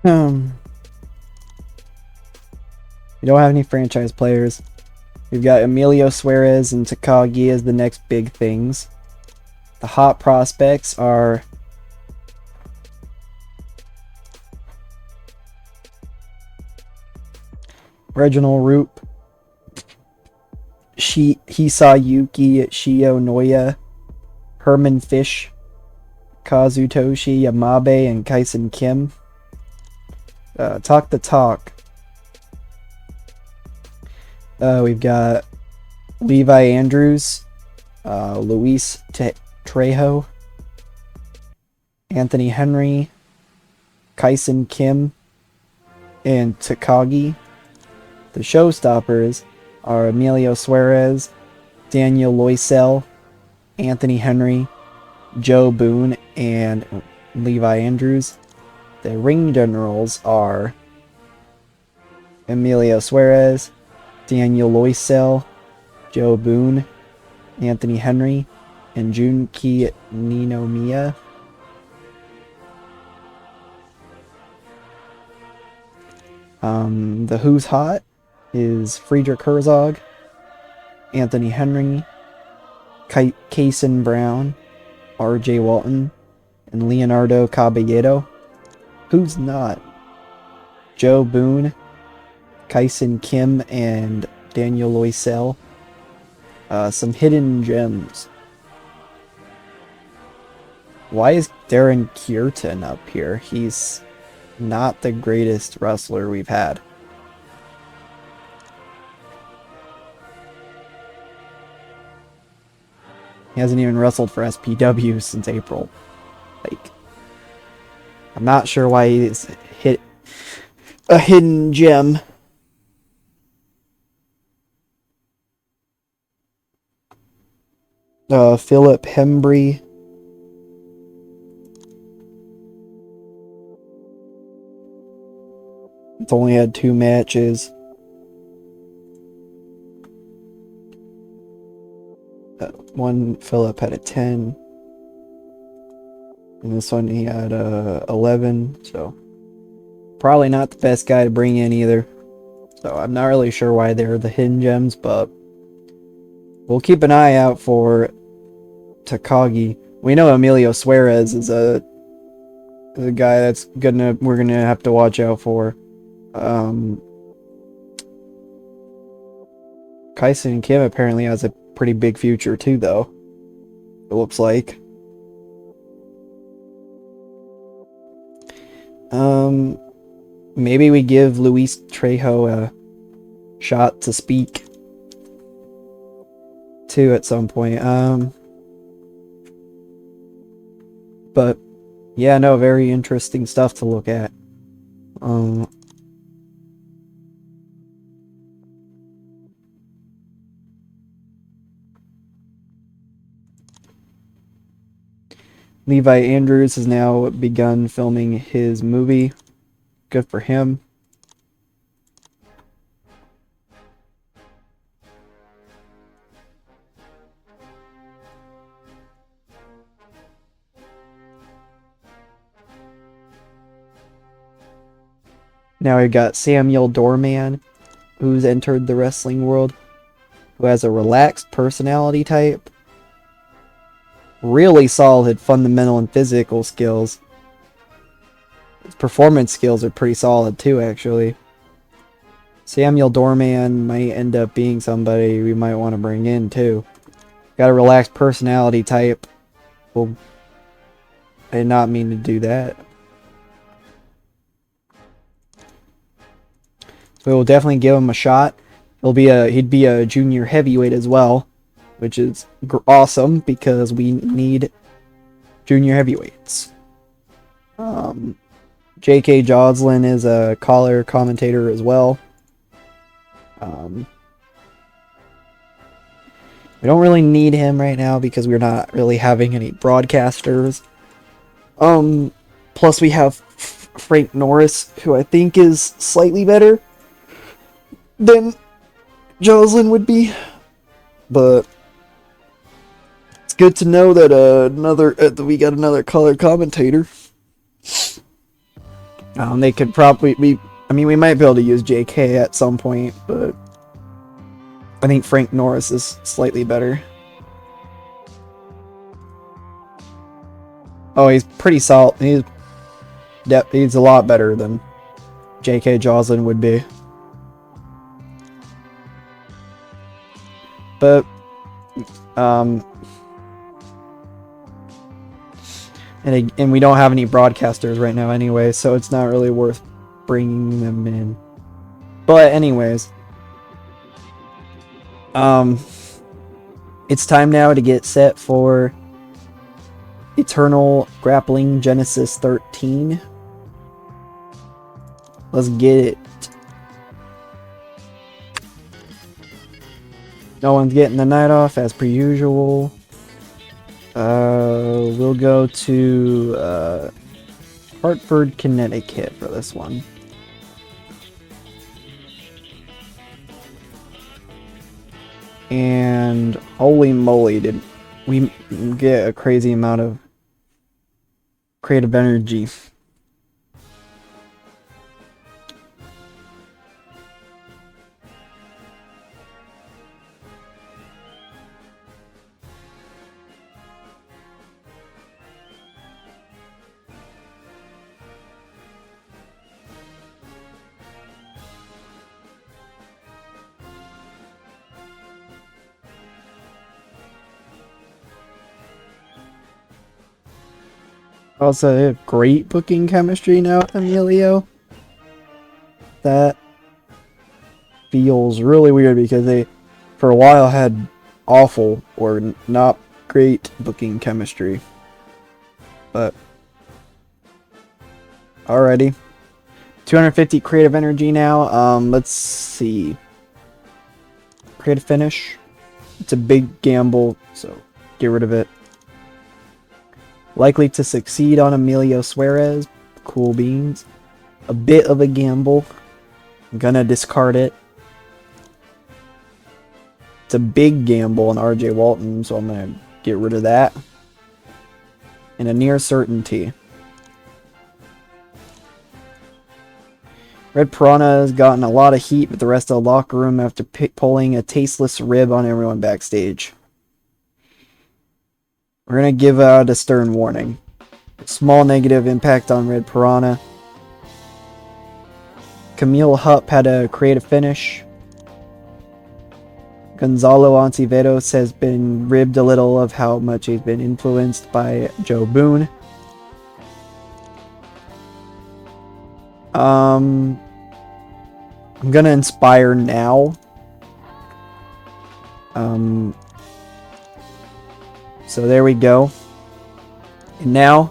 um, we don't have any franchise players. We've got Emilio Suarez and Takagi as the next big things. The hot prospects are Reginald Roop, Hisayuki Shionoya, Herman Fish, Kazutoshi Yamabe, and Kaisen Kim. Talk the talk. We've got Levi Andrews, Luis Trejo, Anthony Henry, Kaisen Kim, and Takagi. The showstoppers are Emilio Suarez, Daniel Loisel, Anthony Henry, Joe Boone, and Levi Andrews. The ring generals are Emilio Suarez, Daniel Loisel, Joe Boone, Anthony Henry, and Junki Ninomiya. The Who's Hot is Friedrich Herzog, Anthony Henry, Kaysen Brown, R.J. Walton, and Leonardo Caballero. Who's Not? Joe Boone, Kyson Kim, and Daniel Loisel. Some hidden gems. Why is Darren Kierton up here? He's not the greatest wrestler we've had. He hasn't even wrestled for SPW since April. Like, I'm not sure why he's hit a hidden gem. Philip Hembry. It's only had 2 matches. One Philip had a 10. And this one he had a 11. So probably not the best guy to bring in either. So I'm not really sure why they're the hidden gems, but we'll keep an eye out for Takagi. We know Emilio Suarez is a guy that's we're gonna have to watch out for. Kyson Kim apparently has a pretty big future too, though. It looks like. Maybe we give Luis Trejo a shot to speak too at some point. But yeah, no, very interesting stuff to look at. Levi Andrews has now begun filming his movie. Good for him. Now we've got Samuel Dorman, who's entered the wrestling world, who has a relaxed personality type. Really solid fundamental and physical skills. His performance skills are pretty solid too, actually. Samuel Dorman might end up being somebody we might want to bring in too. Got a relaxed personality type. Well, I did not mean to do that. So we'll definitely give him a shot. He'd be a junior heavyweight as well, which is awesome because we need junior heavyweights. J.K. Joslin is a color commentator as well. We don't really need him right now because we're not really having any broadcasters. Plus we have Frank Norris, who I think is slightly better than Joslin would be. But it's good to know that we got another color commentator. They could probably we might be able to use JK at some point, but I think Frank Norris is slightly better. Oh, he's pretty solid. He's a lot better than JK Joslin would be. But and we don't have any broadcasters right now anyway, so it's not really worth bringing them in. But anyways, it's time now to get set for Eternal Grappling Genesis 13. Let's get it. No one's getting the night off as per usual. We'll go to Hartford, Connecticut for this one. And holy moly, did we get a crazy amount of creative energy. Also, they have great booking chemistry now, Emilio. That feels really weird because they, for a while, had awful or not great booking chemistry. But, alrighty. 250 creative energy now. Let's see. Creative finish. It's a big gamble, so get rid of it. Likely to succeed on Emilio Suarez. Cool beans. A bit of a gamble. I'm gonna discard it. It's a big gamble on RJ Walton, so I'm gonna get rid of that. And a near certainty. Red Piranha has gotten a lot of heat with the rest of the locker room after pulling a tasteless rib on everyone backstage. We're going to give out a stern warning. A small negative impact on Red Piranha. Camille Hupp had a creative finish. Gonzalo Ontiveros has been ribbed a little of how much he's been influenced by Joe Boone. I'm gonna inspire now. So there we go. And now,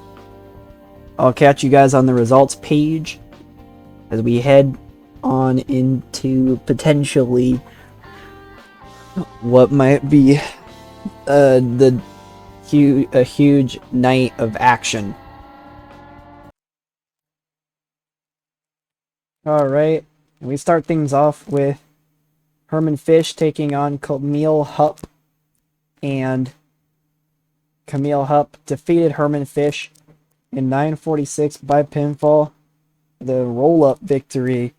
I'll catch you guys on the results page as we head on into potentially what might be a huge night of action. Alright, we start things off with Herman Fish taking on Camille Hupp, and Camille Hupp defeated Herman Fish in 9:46 by pinfall. The roll-up victory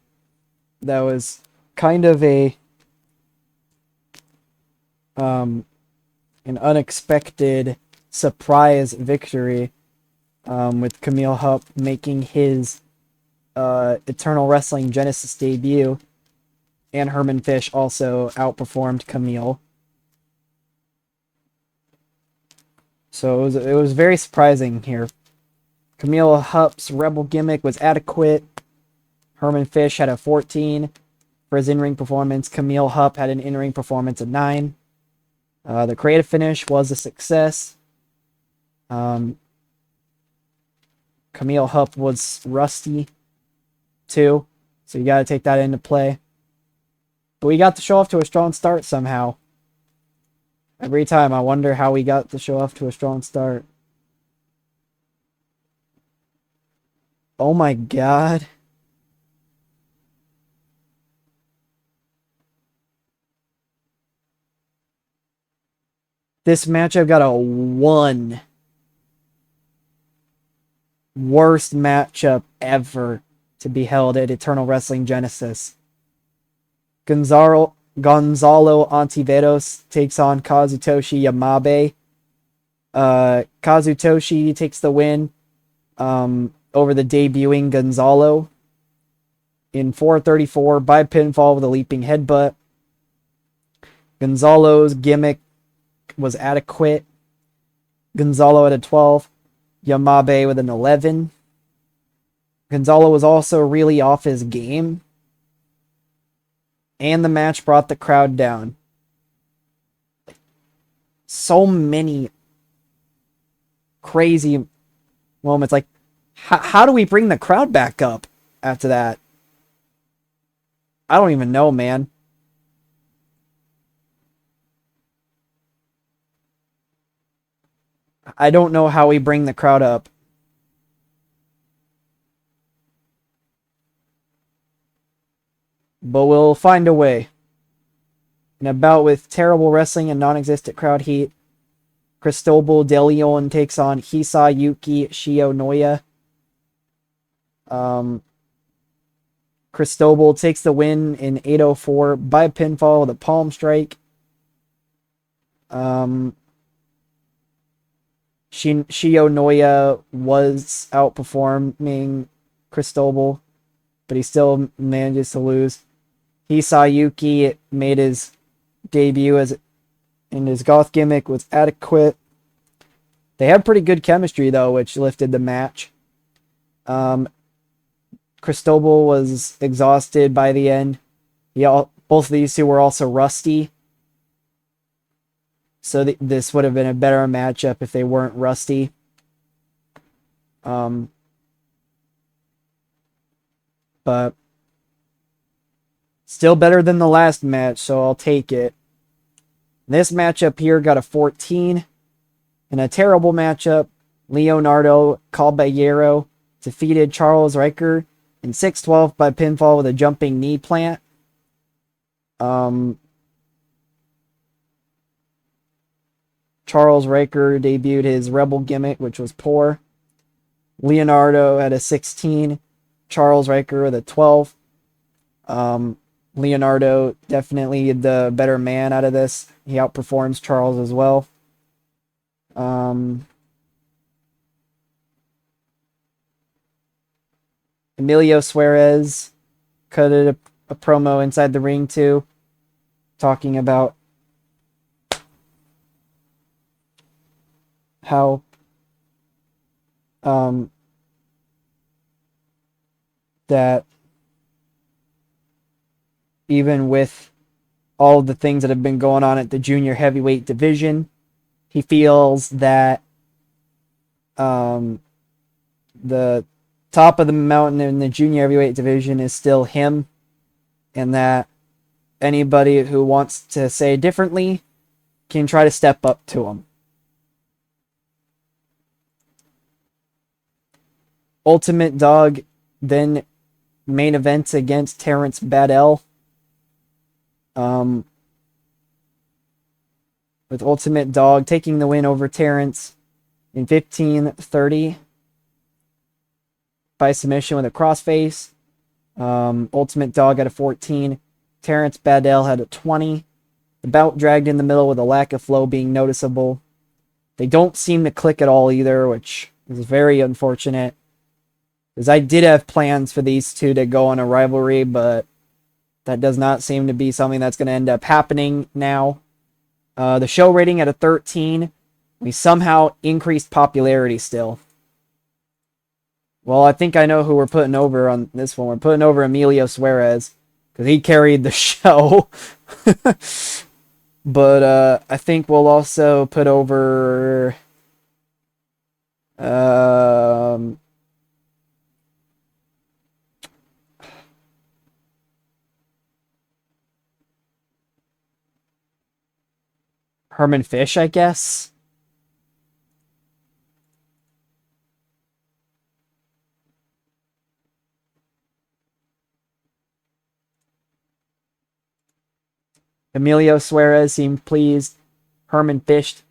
that was kind of an unexpected surprise victory, with Camille Hupp making his Eternal Wrestling Genesis debut, and Herman Fish also outperformed Camille. So it was very surprising here. Camille Hupp's Rebel gimmick was adequate. Herman Fish had a 14 for his in-ring performance. Camille Hupp had an in-ring performance of 9. The creative finish was a success. Camille Hupp was rusty too, so you got to take that into play. But we got the show off to a strong start somehow. Every time I wonder how we got the show off to a strong start. Oh my god. This matchup got a 1. Worst matchup ever to be held at Eternal Wrestling Genesis. Gonzalo Ontiveros takes on Kazutoshi Yamabe. Kazutoshi takes the win over the debuting Gonzalo in 4:34 by pinfall with a leaping headbutt. Gonzalo's gimmick was adequate. Gonzalo at a 12. Yamabe with an 11. Gonzalo was also really off his game. And the match brought the crowd down. So many crazy moments. Like, how do we bring the crowd back up after that? I don't even know, man. I don't know how we bring the crowd up. But we'll find a way. In a bout with terrible wrestling and non-existent crowd heat, Cristobal De Leon takes on Hisayuki Shionoya. Cristobal takes the win in 8:04 by pinfall with a palm strike. Shionoya was outperforming Cristobal, but he still manages to lose. Hisayuki made his debut in his goth gimmick was adequate. They had pretty good chemistry though, which lifted the match. Cristobal was exhausted by the end. Both of these two were also rusty. So this would have been a better matchup if they weren't rusty. But still better than the last match, so I'll take it. This matchup here got a 14. In a terrible matchup, Leonardo Caballero defeated Charles Riker in 6:12 by pinfall with a jumping knee plant. Charles Riker debuted his Rebel gimmick, which was poor. Leonardo had a 16. Charles Riker with a 12. Leonardo definitely the better man out of this. He outperforms Charles as well. Emilio Suarez cut a promo inside the ring too, talking about how that even with all the things that have been going on at the junior heavyweight division, he feels that the top of the mountain in the junior heavyweight division is still him, and that anybody who wants to say differently can try to step up to him. Ultimate Dog then main events against Terrence Baddell. With Ultimate Dog taking the win over Terrence in 15:30 by submission with a crossface. Ultimate Dog had a 14. Terrence Baddell had a 20. The bout dragged in the middle with a lack of flow being noticeable. They don't seem to click at all either, which is very unfortunate. Because I did have plans for these two to go on a rivalry, but that does not seem to be something that's going to end up happening now. The show rating at a 13. We somehow increased popularity still. Well, I think I know who we're putting over on this one. We're putting over Emilio Suarez, because he carried the show. But I think we'll also put over Herman Fish, I guess. Emilio Suarez seemed pleased. Herman Fish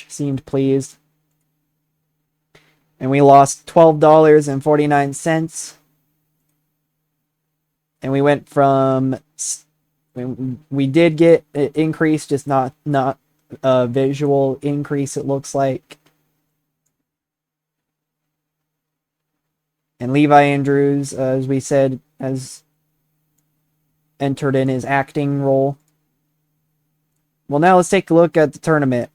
seemed pleased. And we lost $12.49. And we went from... We did get an increase, just not a visual increase, it looks like. And Levi Andrews, as we said, has entered in his acting role. Well, now let's take a look at the tournament.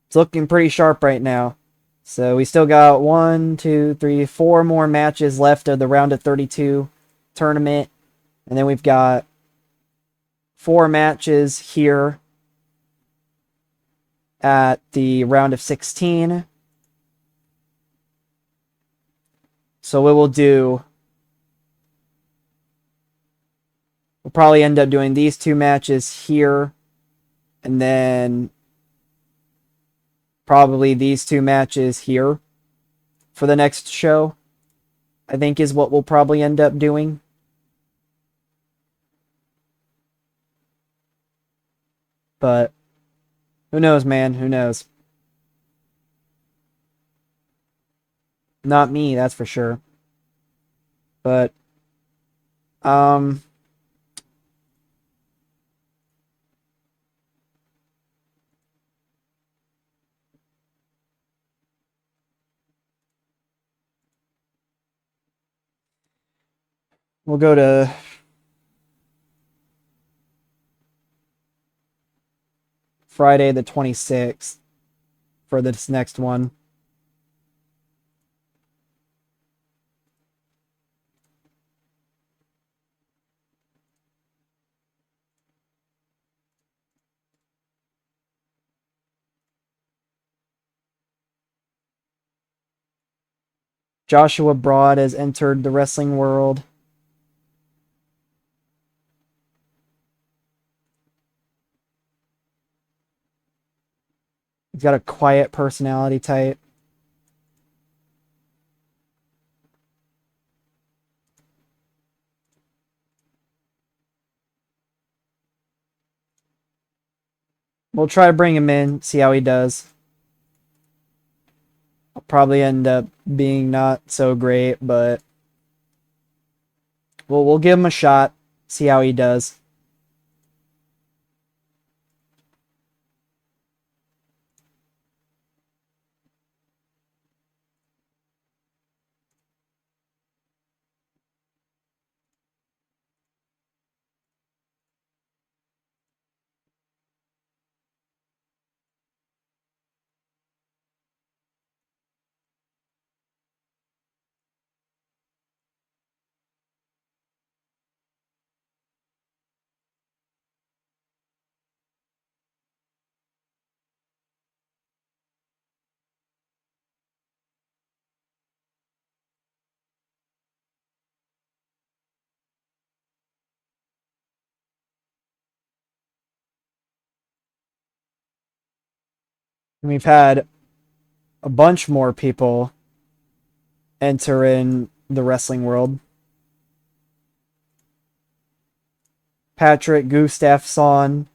It's looking pretty sharp right now. So we still got 4 more matches left of the round of 32 tournament. And then we've got 4 matches here at the round of 16. So what we'll do, we'll probably end up doing these 2 matches here, and then probably these 2 matches here for the next show, I think is what we'll probably end up doing. But who knows, man? Who knows? Not me, that's for sure. But um we'll go to Friday the 26th for this next one. Joshua Broad has entered the wrestling world. He's got a quiet personality type. We'll try to bring him in, see how he does. I'll probably end up being not so great, but we'll give him a shot, see how he does. We've had a bunch more people enter in the wrestling world. Patrick Gustafsson,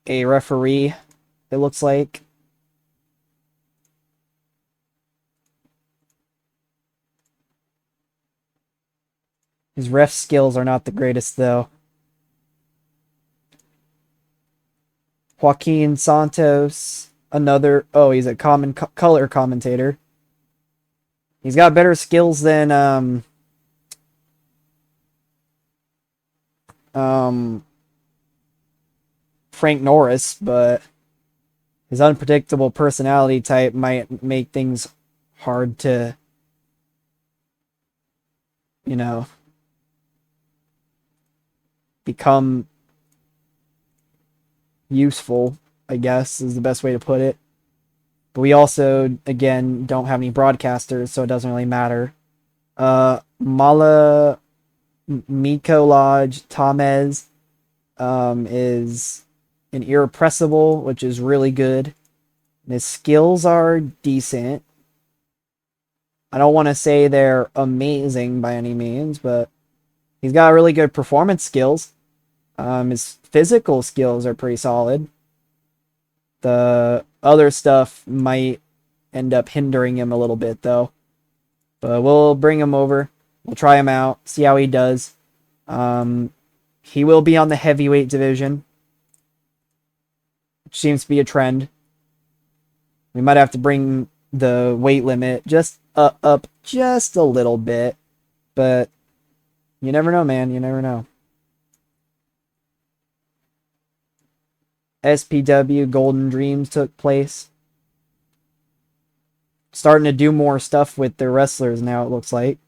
a referee, it looks like. His ref skills are not the greatest, though. Joaquin Santos, another. Oh, he's a color commentator. He's got better skills than Frank Norris, but his unpredictable personality type might make things hard to, you know, become useful, I guess, is the best way to put it. But we also, again, don't have any broadcasters, so it doesn't really matter. Mala Mikolaj Tamez is an irrepressible, which is really good. And his skills are decent. I don't want to say they're amazing by any means, but he's got really good performance skills. His physical skills are pretty solid. The other stuff might end up hindering him a little bit, though. But we'll bring him over. We'll try him out, see how he does. He will be on the heavyweight division, which seems to be a trend. We might have to bring the weight limit just up just a little bit, but you never know, man. You never know. SPW Golden Dreams took place. Starting to do more stuff with their wrestlers now, it looks like.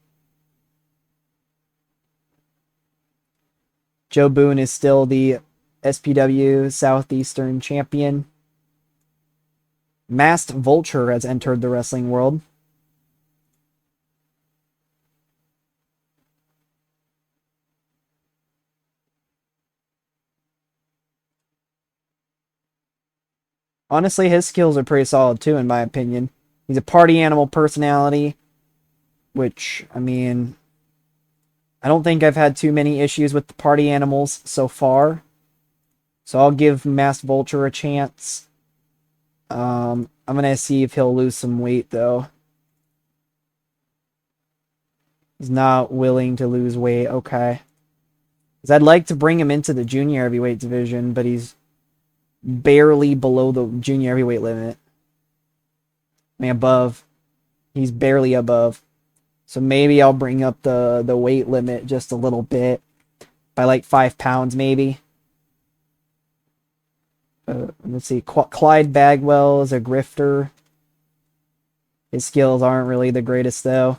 Joe Boone is still the SPW Southeastern champion. Masked Vulture has entered the wrestling world. Honestly, his skills are pretty solid too, in my opinion. He's a party animal personality, which, I mean, I don't think I've had too many issues with the party animals so far. So I'll give Masked Vulture a chance. I'm gonna see if he'll lose some weight, though. He's not willing to lose weight. Okay. Because I'd like to bring him into the junior heavyweight division, but he's barely below the junior heavyweight limit. I mean, above. He's barely above. So maybe I'll bring up the weight limit just a little bit. By like 5 pounds, maybe. Let's see. Clyde Bagwell is a grifter. His skills aren't really the greatest, though.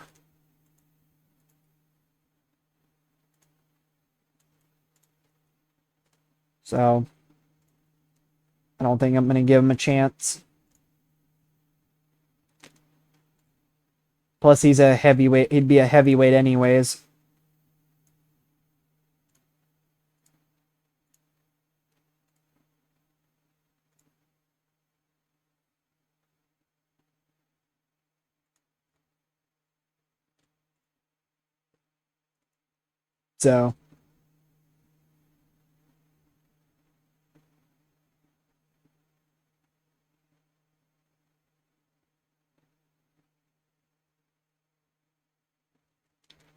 So, I don't think I'm going to give him a chance. Plus, he's a heavyweight. He'd be a heavyweight anyways. So,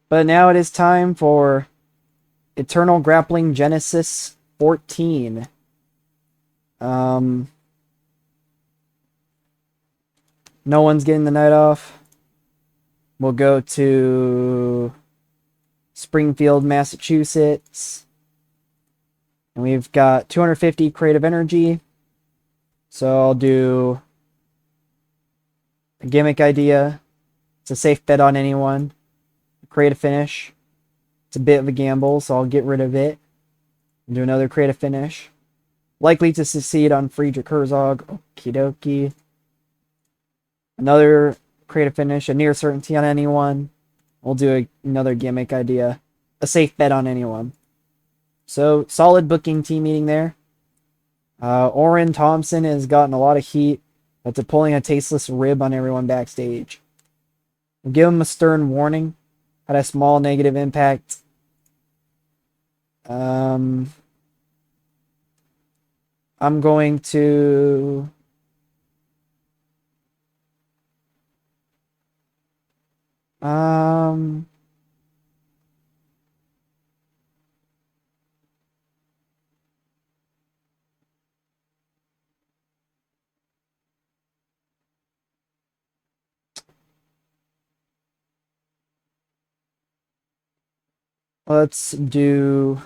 but now it is time for Eternal Grappling Genesis 14. No one's getting the night off. We'll go to Springfield, Massachusetts. And we've got 250 creative energy. So I'll do a gimmick idea. It's a safe bet on anyone. Creative finish. It's a bit of a gamble, so I'll get rid of it. Do another creative finish. Likely to succeed on Friedrich Herzog. Okie dokie. Another creative finish. A near certainty on anyone. We'll do another gimmick idea. A safe bet on anyone. So, solid booking team meeting there. Orrin Thompson has gotten a lot of heat after pulling a tasteless rib on everyone backstage. We'll give him a stern warning. Had a small negative impact. I'm going to... let's do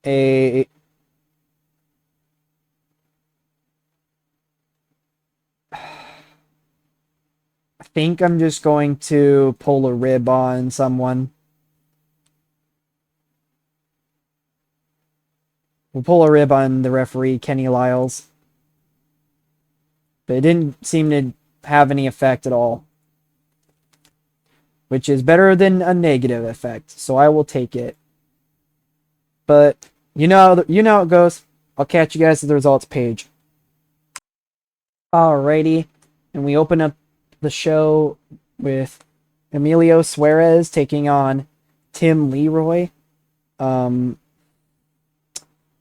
a... I think I'm just going to pull a rib on someone. We'll pull a rib on the referee, Kenny Lyles. But it didn't seem to have any effect at all. Which is better than a negative effect, so I will take it. But you know how it goes. I'll catch you guys at the results page. Alrighty, and we open up the show with Emilio Suarez taking on Tim Leroy.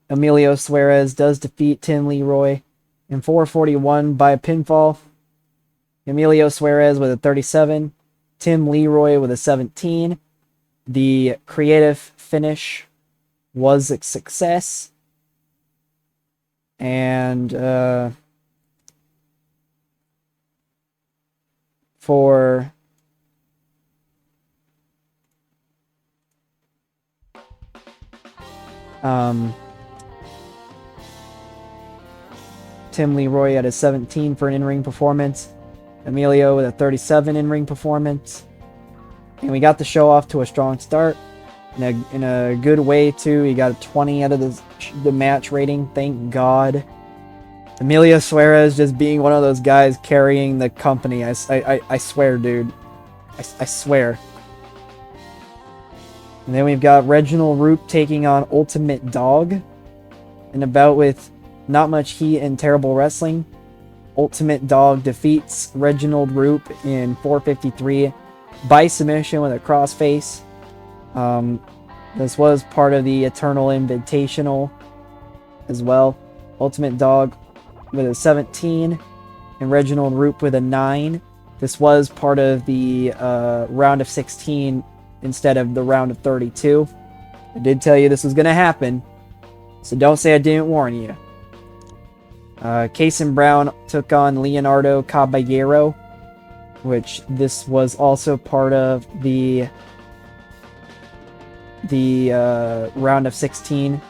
Emilio Suarez does defeat Tim Leroy in 441 by pinfall. Emilio Suarez with a 37. Tim Leroy with a 17. The creative finish was a success. And for Tim Leroy at a 17 for an in-ring performance. Emilio with a 37 in-ring performance. And we got the show off to a strong start. In a good way, too. He got a 20 out of the match rating. Thank God. Emilio Suarez just being one of those guys carrying the company. I swear, dude. I swear. And then we've got Reginald Roop taking on Ultimate Dog. In a bout with not much heat and terrible wrestling. Ultimate Dog defeats Reginald Roop in 453 by submission with a crossface. This was part of the Eternal Invitational as well. Ultimate Dog with a 17 and Reginald Roop with a 9. This was part of the round of 16 instead of the round of 32. I did tell you this was going to happen, so don't say I didn't warn you. Cason Brown took on Leonardo Caballero, which this was also part of the round of 16.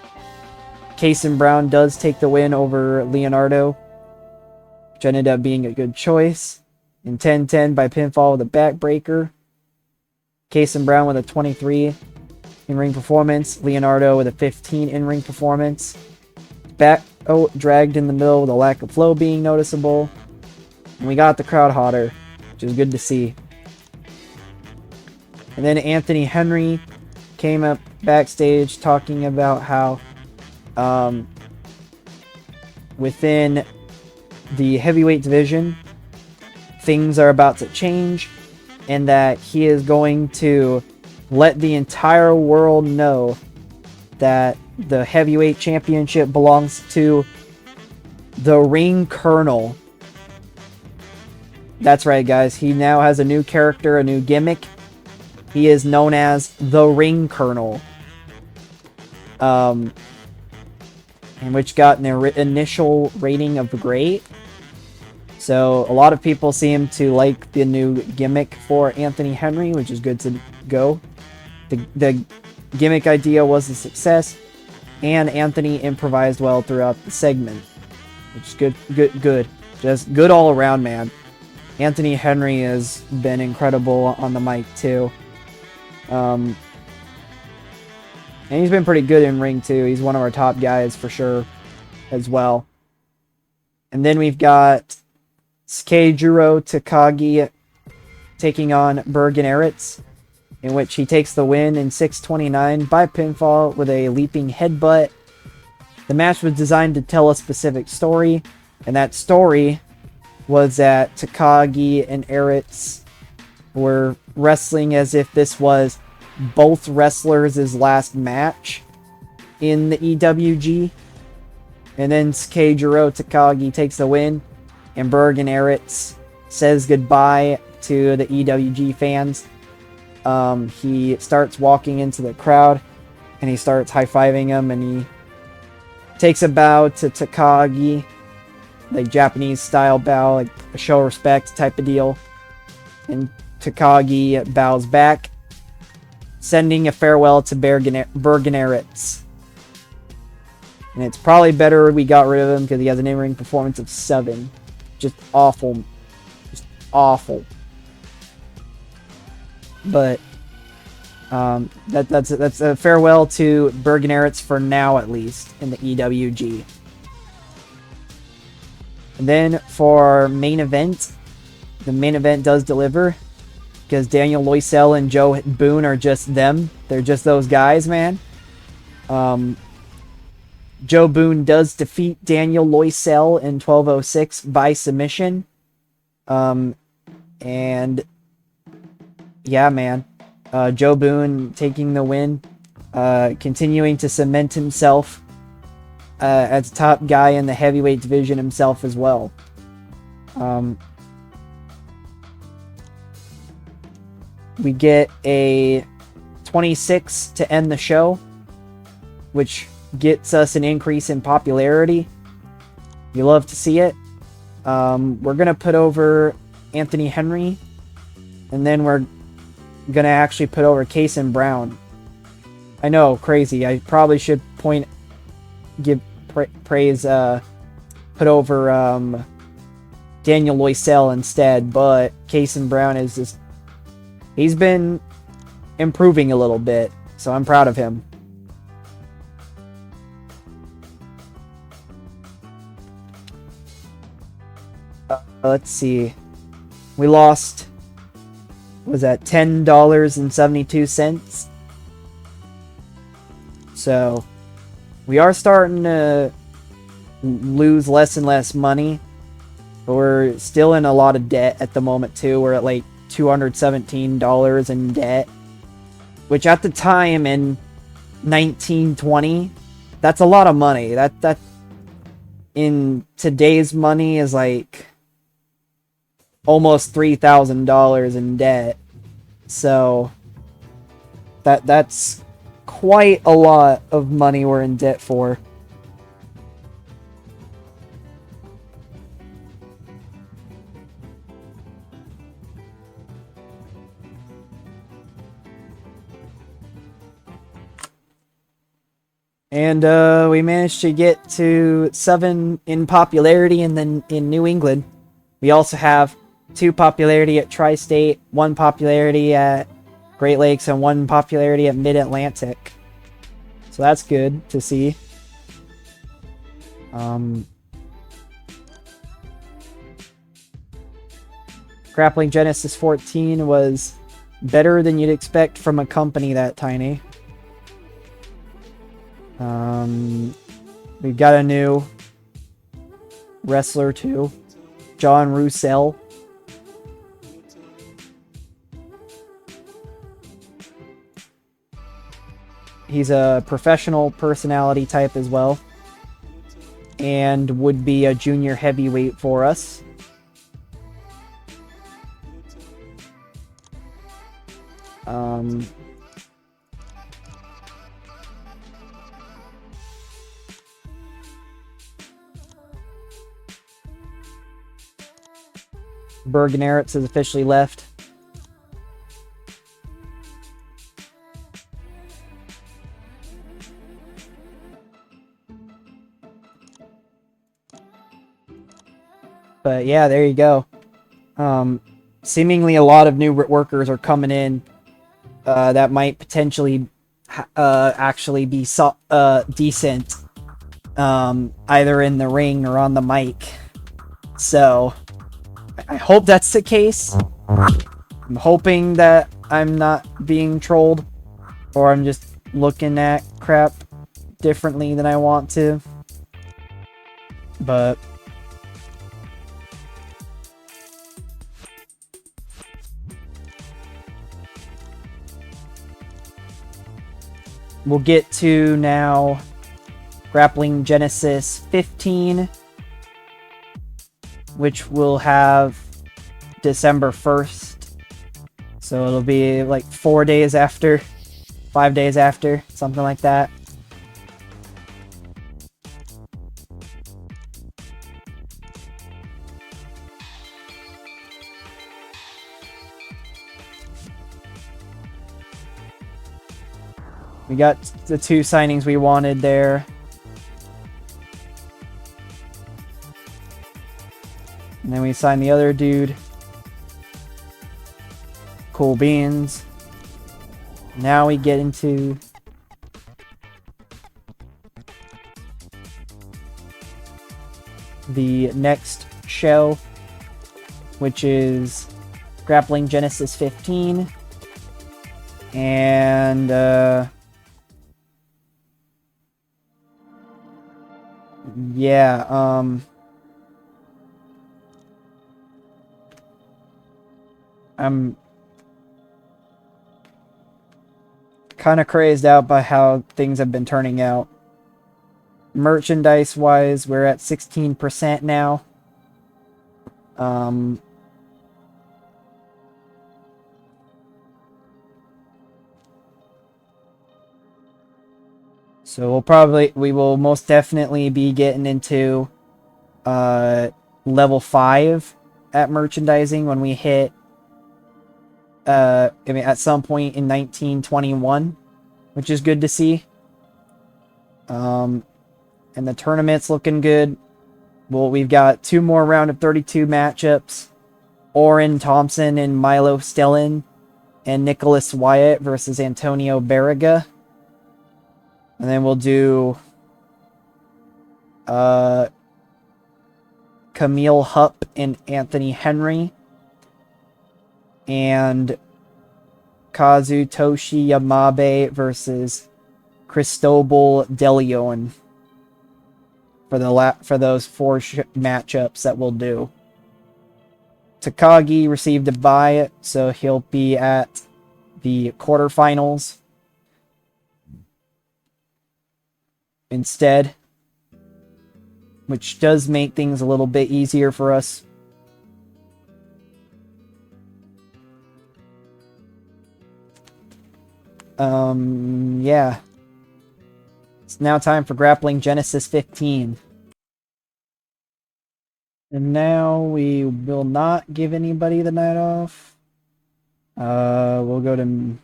Cason Brown does take the win over Leonardo, which ended up being a good choice. In 10-10 by pinfall with a backbreaker. Cason Brown with a 23 in-ring performance. Leonardo with a 15 in-ring performance. Dragged in the middle with a lack of flow being noticeable. And we got the crowd hotter, which is good to see. And then Anthony Henry came up backstage talking about how within the heavyweight division, things are about to change, and that he is going to let the entire world know that the heavyweight championship belongs to the Ring Colonel. That's right, guys. He now has a new character, a new gimmick. He is known as the Ring Colonel. And which got an initial rating of great. So a lot of people seem to like the new gimmick for Anthony Henry, which is good to go. The gimmick idea was a success, and Anthony improvised well throughout the segment, which is good. Just good all around, man. Anthony Henry has been incredible on the mic too. And he's been pretty good in ring too. He's one of our top guys for sure as well. And then we've got Keijiro Takagi taking on Bergen Eretz, in which he takes the win in 6:29 by pinfall with a leaping headbutt. The match was designed to tell a specific story, and that story was that Takagi and Eretz were wrestling as if this was both wrestlers' last match in the EWG. And then Keijiro Takagi takes the win, and Bergen Eretz says goodbye to the EWG fans. He starts walking into the crowd, and he starts high-fiving them, and he takes a bow to Takagi, like Japanese-style bow, like a show respect type of deal. And Takagi bows back, sending a farewell to Bergen Eretz. And it's probably better we got rid of him because he has an in-ring performance of 7. Just awful. Just awful. But that's a farewell to Bergen Eretz for now, at least, in the EWG. And then for our main event, the main event does deliver, because Daniel Loisel and Joe Boone are just them. They're just those guys, man. Joe Boone does defeat Daniel Loisel in 12:06 by submission. And yeah, man. Joe Boone taking the win, continuing to cement himself as top guy in the heavyweight division himself as well. We get a 26 to end the show, which gets us an increase in popularity. You love to see it. We're going to put over Anthony Henry, and then we're going to actually put over Cason Brown. I know, crazy. I probably should put over Daniel Loisel instead, but Cason Brown is just, he's been improving a little bit, so I'm proud of him. Let's see. We lost, was that $10.72? So we are starting to lose less and less money, but we're still in a lot of debt at the moment too. We're at like $217 in debt, which at the time in 1920, that's a lot of money. That in today's money is like almost $3,000 in debt. So that's quite a lot of money we're in debt for. And we managed to get to 7 in popularity, and then in New England. We also have 2 popularity at Tri-State, 1 popularity at Great Lakes, and 1 popularity at Mid-Atlantic. So that's good to see. Grappling Genesis 14 was better than you'd expect from a company that tiny. We've got a new wrestler too, John Roussel. He's a professional personality type as well, and would be a junior heavyweight for us. Bergenaritz has officially left. But yeah, there you go. Seemingly a lot of new workers are coming in that might potentially actually be decent, either in the ring or on the mic. So I hope that's the case. I'm hoping that I'm not being trolled, or I'm just looking at crap differently than I want to. But we'll get to now Grappling Genesis 15, which will have December 1st. So it'll be like 4 days after, 5 days after, something like that. We got the 2 signings we wanted there. And then we signed the other dude. Cool beans. Now we get into the next show, which is Grappling Genesis 15. And yeah, I'm kind of crazed out by how things have been turning out. Merchandise wise, we're at 16% now. So we will most definitely be getting into level 5 at merchandising when we hit at some point in 1921, which is good to see. And the tournament's looking good. Well, we've got 2 more round of 32 matchups. Orrin Thompson and Milo Stellin, and Nicholas Wyatt versus Antonio Barriga. And then we'll do Camille Hupp and Anthony Henry, and Kazutoshi Yamabe versus Cristobal De Leon for those 4 matchups that we'll do. Takagi received a bye, so he'll be at the quarterfinals instead, which does make things a little bit easier for us. Yeah. It's now time for Grappling Genesis 15. And now we will not give anybody the night off. We'll go to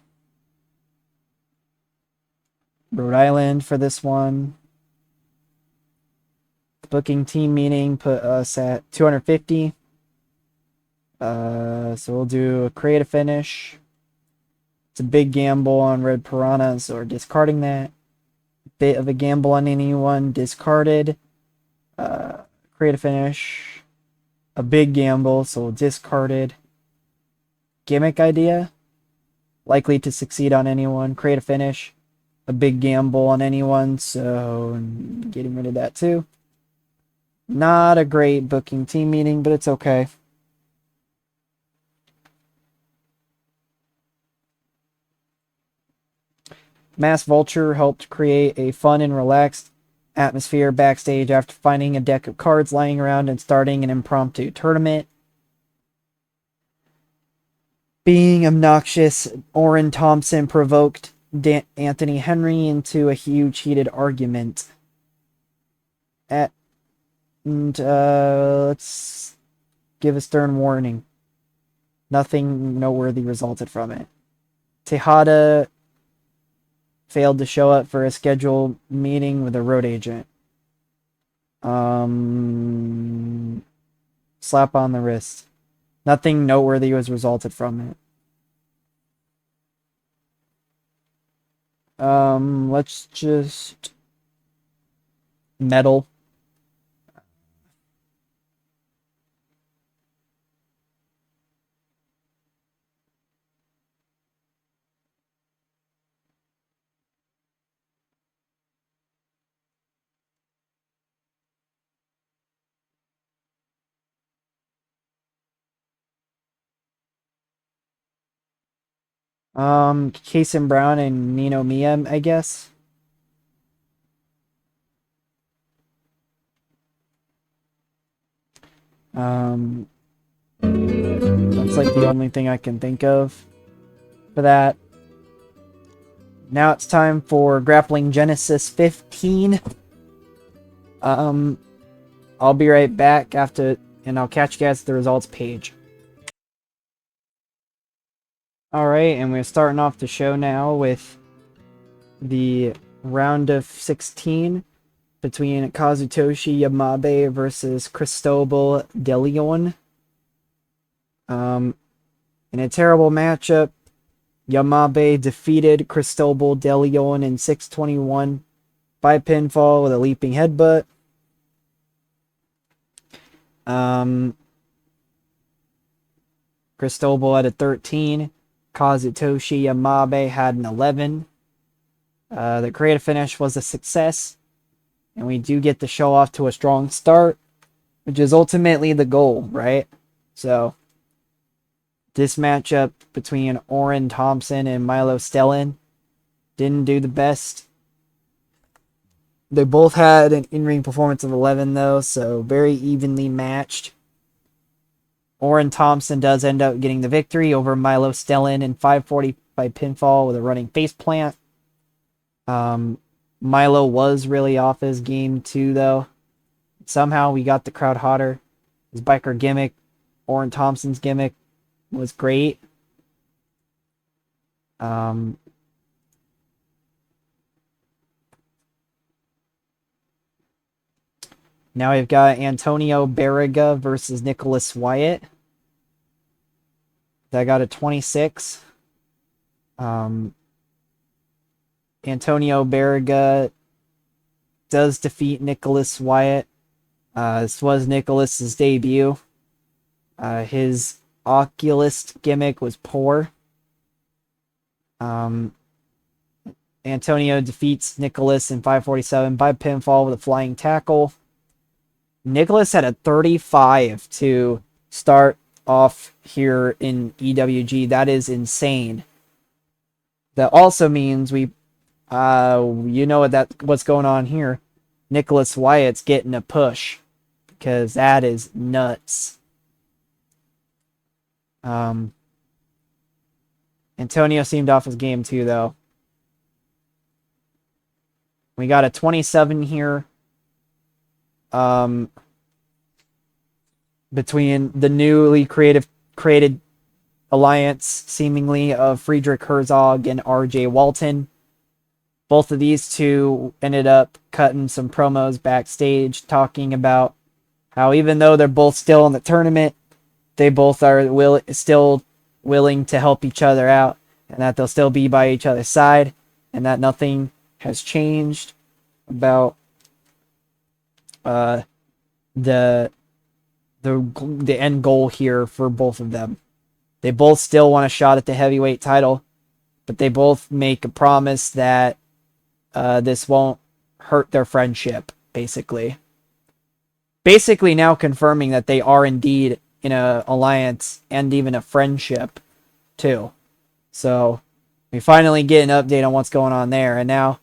Rhode Island for this one. Booking team meeting put us at 250. So we'll do a creative finish. It's a big gamble on Red Piranha, so we're discarding that. Bit of a gamble on anyone, discarded. Creative finish. A big gamble, so discarded. Gimmick idea. Likely to succeed on anyone. Creative finish. A big gamble on anyone, so getting rid of that too. Not a great booking team meeting, but it's okay. Mass Vulture helped create a fun and relaxed atmosphere backstage after finding a deck of cards lying around and starting an impromptu tournament. Being obnoxious, Orrin Thompson provoked Anthony Henry into a huge heated argument. Let's give a stern warning. Nothing noteworthy resulted from it. Tejada failed to show up for a scheduled meeting with a road agent. Slap on the wrist. Nothing noteworthy was resulted from it. Let's just metal. Kason Brown and Nino Mia, I guess. That's like the only thing I can think of for that. Now it's time for Grappling Genesis 15. I'll be right back after, and I'll catch you guys at the results page. Alright, and we're starting off the show now with the round of 16 between Kazutoshi Yamabe versus Cristobal De Leon. In a terrible matchup, Yamabe defeated Cristobal De Leon in 6:21 by pinfall with a leaping headbutt. Cristobal had a 13. Kazutoshi Yamabe had an 11. The creative finish was a success, and we do get the show off to a strong start, which is ultimately the goal, right? So, this matchup between Orrin Thompson and Milo Stellan didn't do the best. They both had an in-ring performance of 11, though, so very evenly matched. Orrin Thompson does end up getting the victory over Milo Stellan in 540 by pinfall with a running face plant. Milo was really off his game too, though. Somehow we got the crowd hotter. His biker gimmick, Orrin Thompson's gimmick, was great. Now we've got Antonio Barriga versus Nicholas Wyatt. That got a 26. Antonio Barriga does defeat Nicholas Wyatt. This was Nicholas's debut. His Oculist gimmick was poor. Antonio defeats Nicholas in 547 by pinfall with a flying tackle. Nicholas had a 35 to start off here in EWG. That is insane. That also means we, you know what's going on here. Nicholas Wyatt's getting a push because that is nuts. Antonio seemed off his game too, though. We got a 27 here. Between the newly created alliance, seemingly, of Friedrich Herzog and R.J. Walton. Both of these two ended up cutting some promos backstage, talking about how even though they're both still in the tournament, they both are still willing to help each other out, and that they'll still be by each other's side, and that nothing has changed about the end goal here for both of them. They both still want a shot at the heavyweight title, but they both make a promise that this won't hurt their friendship, basically. Basically now confirming that they are indeed in an alliance and even a friendship, too. So, we finally get an update on what's going on there. And now,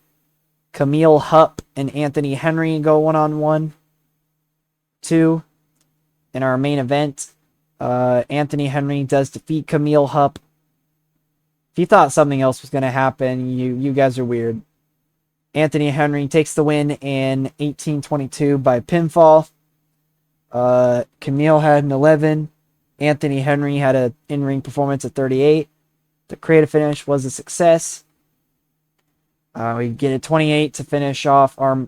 Camille Hupp and Anthony Henry go one-on-one, too. In our main event, Anthony Henry does defeat Camille Hupp. If you thought something else was going to happen, you guys are weird. Anthony Henry takes the win in 1822 by pinfall. Camille had an 11. Anthony Henry had an in-ring performance at 38. The creative finish was a success. We get a 28 to finish off our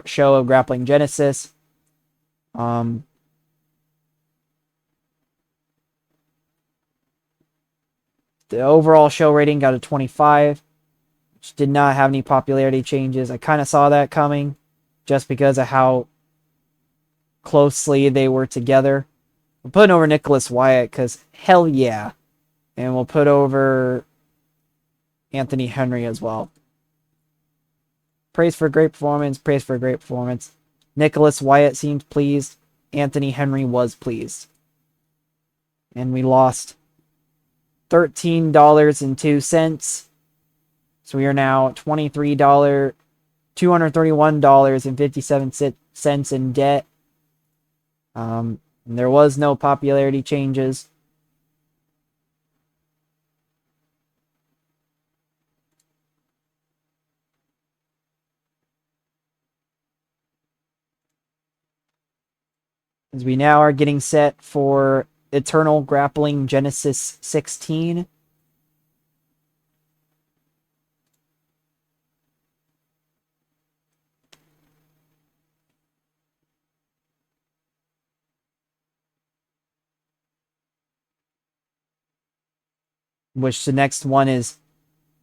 show of Grappling Genesis. The overall show rating got a 25, which did not have any popularity changes. I kind of saw that coming just because of how closely they were together. We're putting over Nicholas Wyatt because hell yeah. And we'll put over Anthony Henry as well. Praise for a great performance. Praise for a great performance. Nicholas Wyatt seemed pleased. Anthony Henry was pleased. And we lost $13.02. So we are now $231.57 in debt. And there was no popularity changes. As we now are getting set for Eternal Grappling Genesis 16. Which the next one is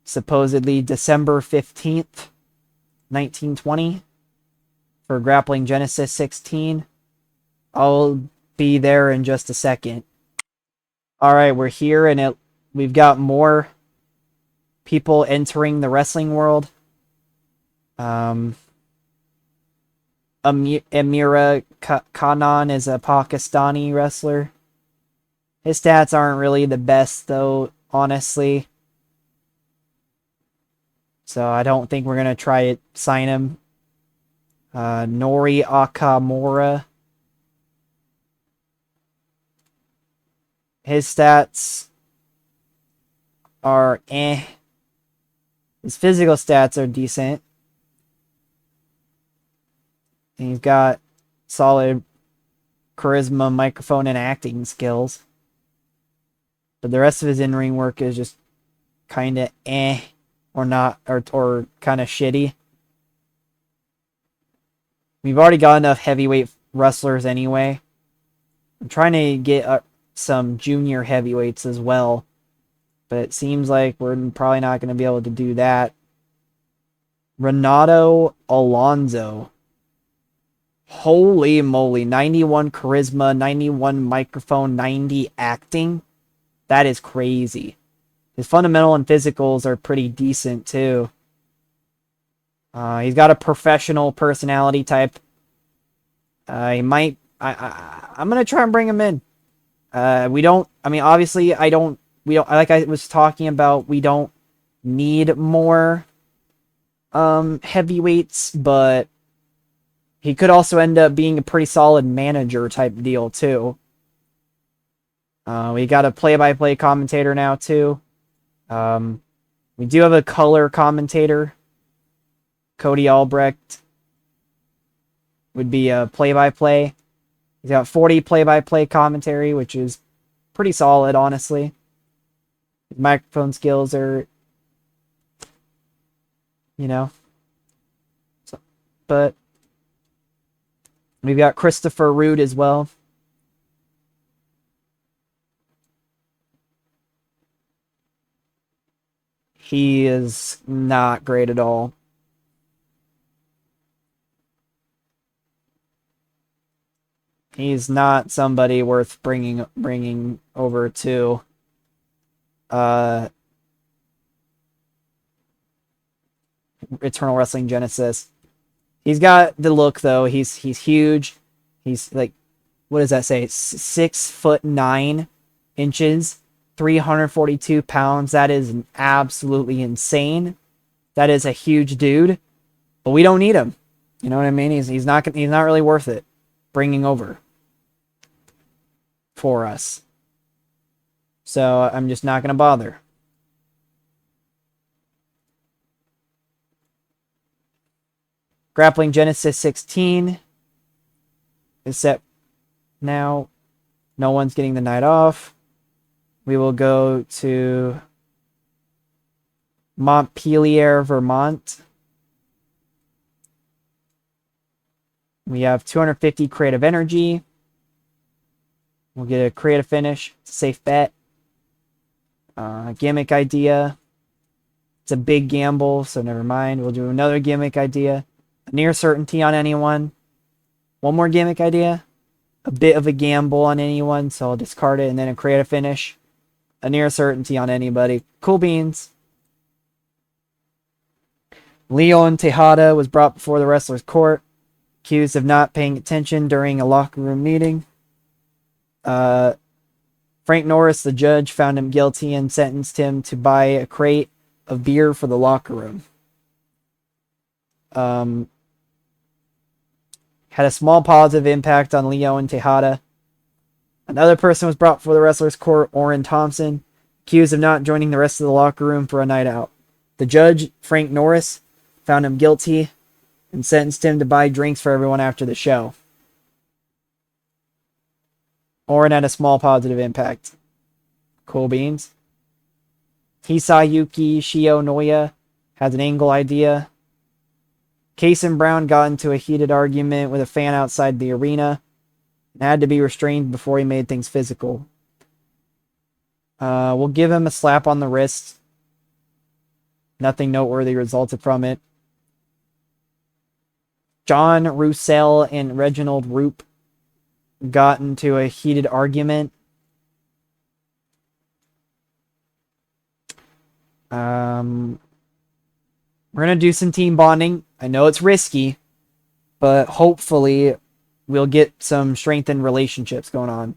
supposedly December 15th, 1920 for Grappling Genesis 16. I'll be there in just a second. Alright, we're here and we've got more people entering the wrestling world. Amira Khanna is a Pakistani wrestler. His stats aren't really the best, though, honestly. So I don't think we're going to try to sign him. Nori Akamura. His stats are eh. His physical stats are decent. And he's got solid charisma, microphone, and acting skills. But the rest of his in-ring work is just kind of eh. Or not, or kind of shitty. We've already got enough heavyweight wrestlers anyway. I'm trying to get some junior heavyweights as well. But it seems like we're probably not going to be able to do that. Renato Alonso. Holy moly. 91 charisma, 91 microphone, 90 acting. That is crazy. His fundamental and physicals are pretty decent too. He's got a professional personality type. He might... I'm going to try and bring him in. We don't. I mean, obviously, I don't. We don't. Like I was talking about, we don't need more heavyweights, but he could also end up being a pretty solid manager type deal too. We got a play-by-play commentator now too. We do have a color commentator. Cody Albrecht would be a play-by-play. He's got 40 play-by-play commentary, which is pretty solid, honestly. His microphone skills are, you know. So, but we've got Christopher Root as well. He is not great at all. He's not somebody worth bringing over to Eternal Wrestling Genesis. He's got the look though. He's huge. He's like, what does that say? 6'9", 342 pounds. That is absolutely insane. That is a huge dude, but we don't need him. You know what I mean? He's not really worth it bringing over for us. So I'm just not gonna bother. Grappling Genesis 16 is set now. No one's getting the night off. We will go to Montpelier, Vermont. We have 250 creative energy. We'll get a creative finish. It's a safe bet. Gimmick idea. It's a big gamble, so never mind. We'll do another gimmick idea. A near certainty on anyone. One more gimmick idea. A bit of a gamble on anyone, so I'll discard it. And then a creative finish. A near certainty on anybody. Cool beans. Leon Tejada was brought before the wrestler's court, accused of not paying attention during a locker room meeting. Frank Norris, the judge, found him guilty and sentenced him to buy a crate of beer for the locker room. Had a small positive impact on Leo and Tejada. Another person was brought before the wrestler's court, Orrin Thompson, accused of not joining the rest of the locker room for a night out. The judge, Frank Norris, found him guilty and sentenced him to buy drinks for everyone after the show. Orrin had a small positive impact. Cool beans. Hisayuki Shionoya has an angle idea. Cason Brown got into a heated argument with a fan outside the arena and had to be restrained before he made things physical. We'll give him a slap on the wrist. Nothing noteworthy resulted from it. John Roussel and Reginald Roop got into a heated argument. We're going to do some team bonding. I know it's risky, but hopefully we'll get some strengthened relationships going on.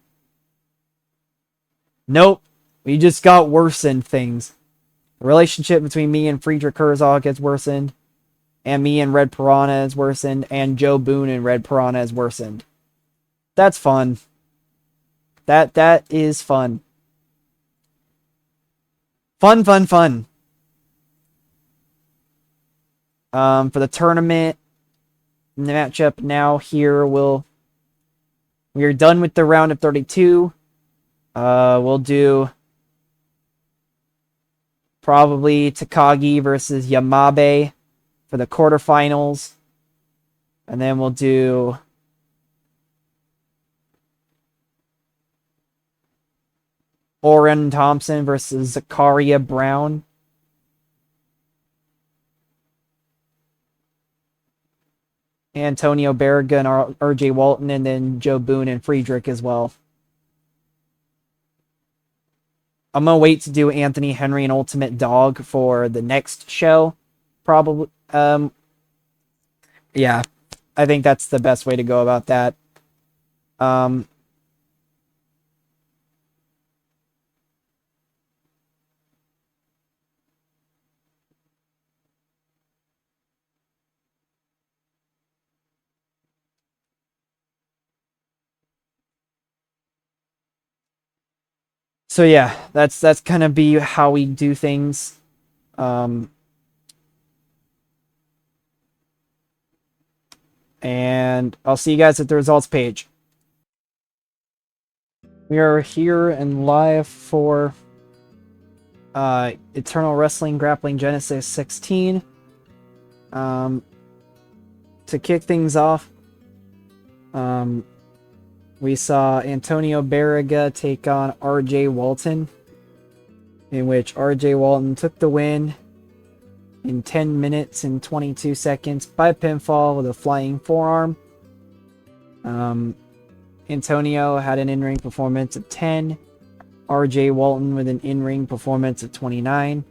Nope. We just got worsened things. The relationship between me and Friedrich Herzog has worsened. And me and Red Piranha has worsened. And Joe Boone and Red Piranha has worsened. That's fun. That is fun. Fun. For the tournament matchup now here, we are done with the round of 32. We'll do probably Takagi versus Yamabe for the quarterfinals. And then we'll do Orrin Thompson versus Zakaria Brown. Antonio Berga and RJ Walton, and then Joe Boone and Friedrich as well. I'm going to wait to do Anthony Henry and Ultimate Dog for the next show. Probably. Yeah, I think that's the best way to go about that. So yeah, that's kind of be how we do things. Um, and I'll see you guys at the results page. We are here and live for Eternal Wrestling Grappling Genesis 16. To kick things off, we saw Antonio Barriga take on RJ Walton, in which RJ Walton took the win in 10 minutes and 22 seconds by pinfall with a flying forearm. Antonio had an in-ring performance of 10. RJ Walton with an in-ring performance of 29.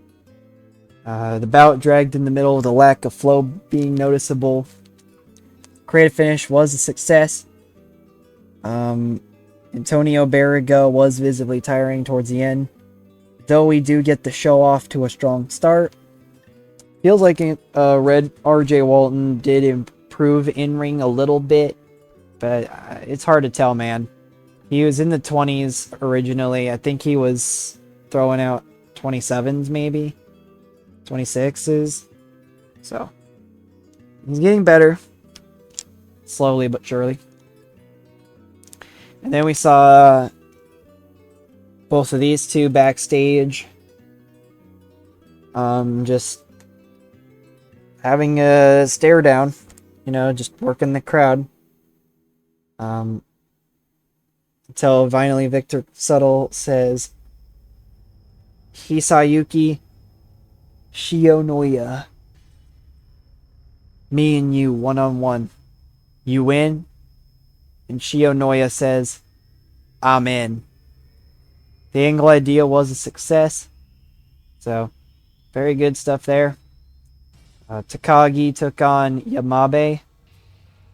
The bout dragged in the middle with a lack of flow being noticeable. Creative finish was a success. Antonio Barriga was visibly tiring towards the end, though we do get the show off to a strong start. Feels like Red RJ Walton did improve in-ring a little bit, but it's hard to tell, man. He was in the 20s originally. I think he was throwing out 27s, maybe 26s. So he's getting better, slowly but surely. And then we saw both of these two backstage, just having a stare down, just working the crowd. Until finally Victor Subtle says, Hisayuki Shionoya, me and you one-on-one. You win? And Shionoya says, I'm in. The angle idea was a success. So, very good stuff there. Takagi took on Yamabe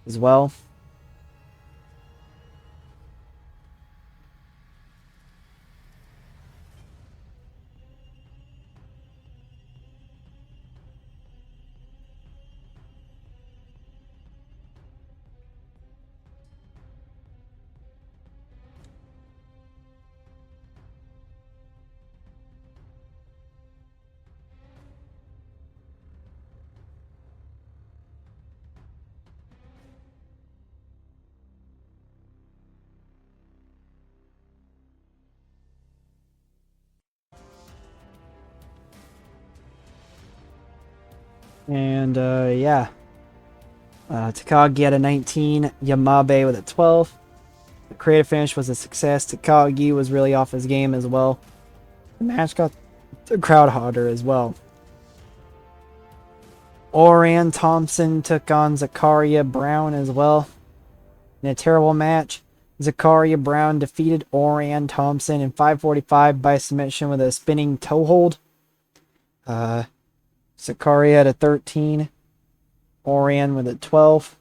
as well. And, yeah. Takagi had a 19, Yamabe with a 12. The creative finish was a success. Takagi was really off his game as well. The match got the crowd hotter as well. Orion Thompson took on Zakaria Brown as well. In a terrible match, Zakaria Brown defeated Orion Thompson in 5:45 by submission with a spinning toe hold. Zakaria had a 13. Orion with a 12.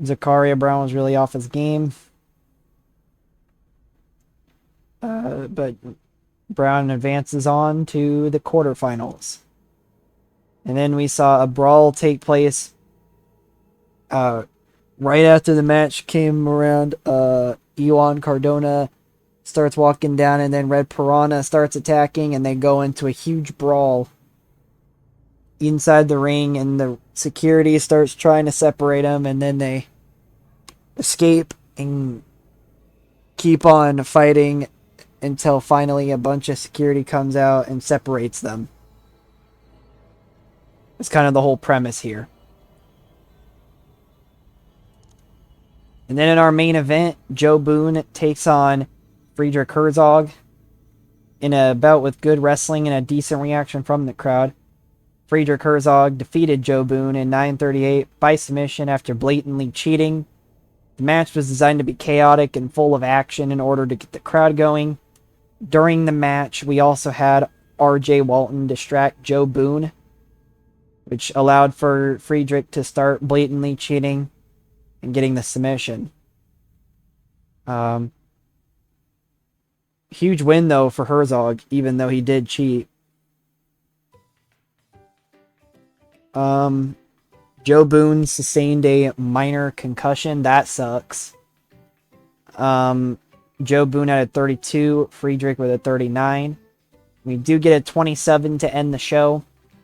Zakaria Brown was really off his game. But Brown advances on to the quarterfinals. And then we saw a brawl take place. Right after the match came around, Iwan Cardona starts walking down, and then Red Piranha starts attacking, and they go into a huge brawl inside the ring, and the security starts trying to separate them, and then they escape and keep on fighting until finally a bunch of security comes out and separates them. It's kind of the whole premise here. And then in our main event, Joe Boone takes on Friedrich Herzog in a bout with good wrestling and a decent reaction from the crowd. Friedrich Herzog defeated Joe Boone in 9:38 by submission after blatantly cheating. The match was designed to be chaotic and full of action in order to get the crowd going. During the match, we also had RJ Walton distract Joe Boone, which allowed for Friedrich to start blatantly cheating and getting the submission. Huge win, though, for Herzog, even though he did cheat. Joe Boone sustained a minor concussion. That sucks. Joe Boone at a 32, Friedrich with a 39. We do get a 27 to end the show,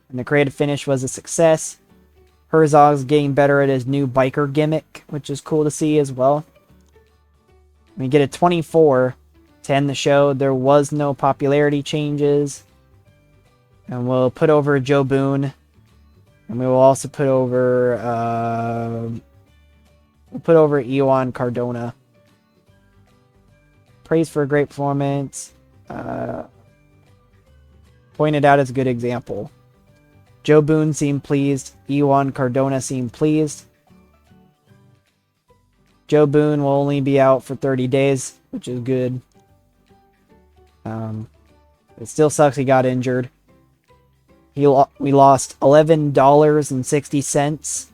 and the creative finish was a success. Herzog's getting better at his new biker gimmick, which is cool to see as well. We get a 24 to end the show. There was no popularity changes. And we'll put over Joe Boone. And we will also put over Iwan Cardona. Praise for a great performance. Pointed out as a good example. Joe Boone seemed pleased. Iwan Cardona seemed pleased. Joe Boone will only be out for 30 days, which is good. It still sucks he got injured. We lost $11.60.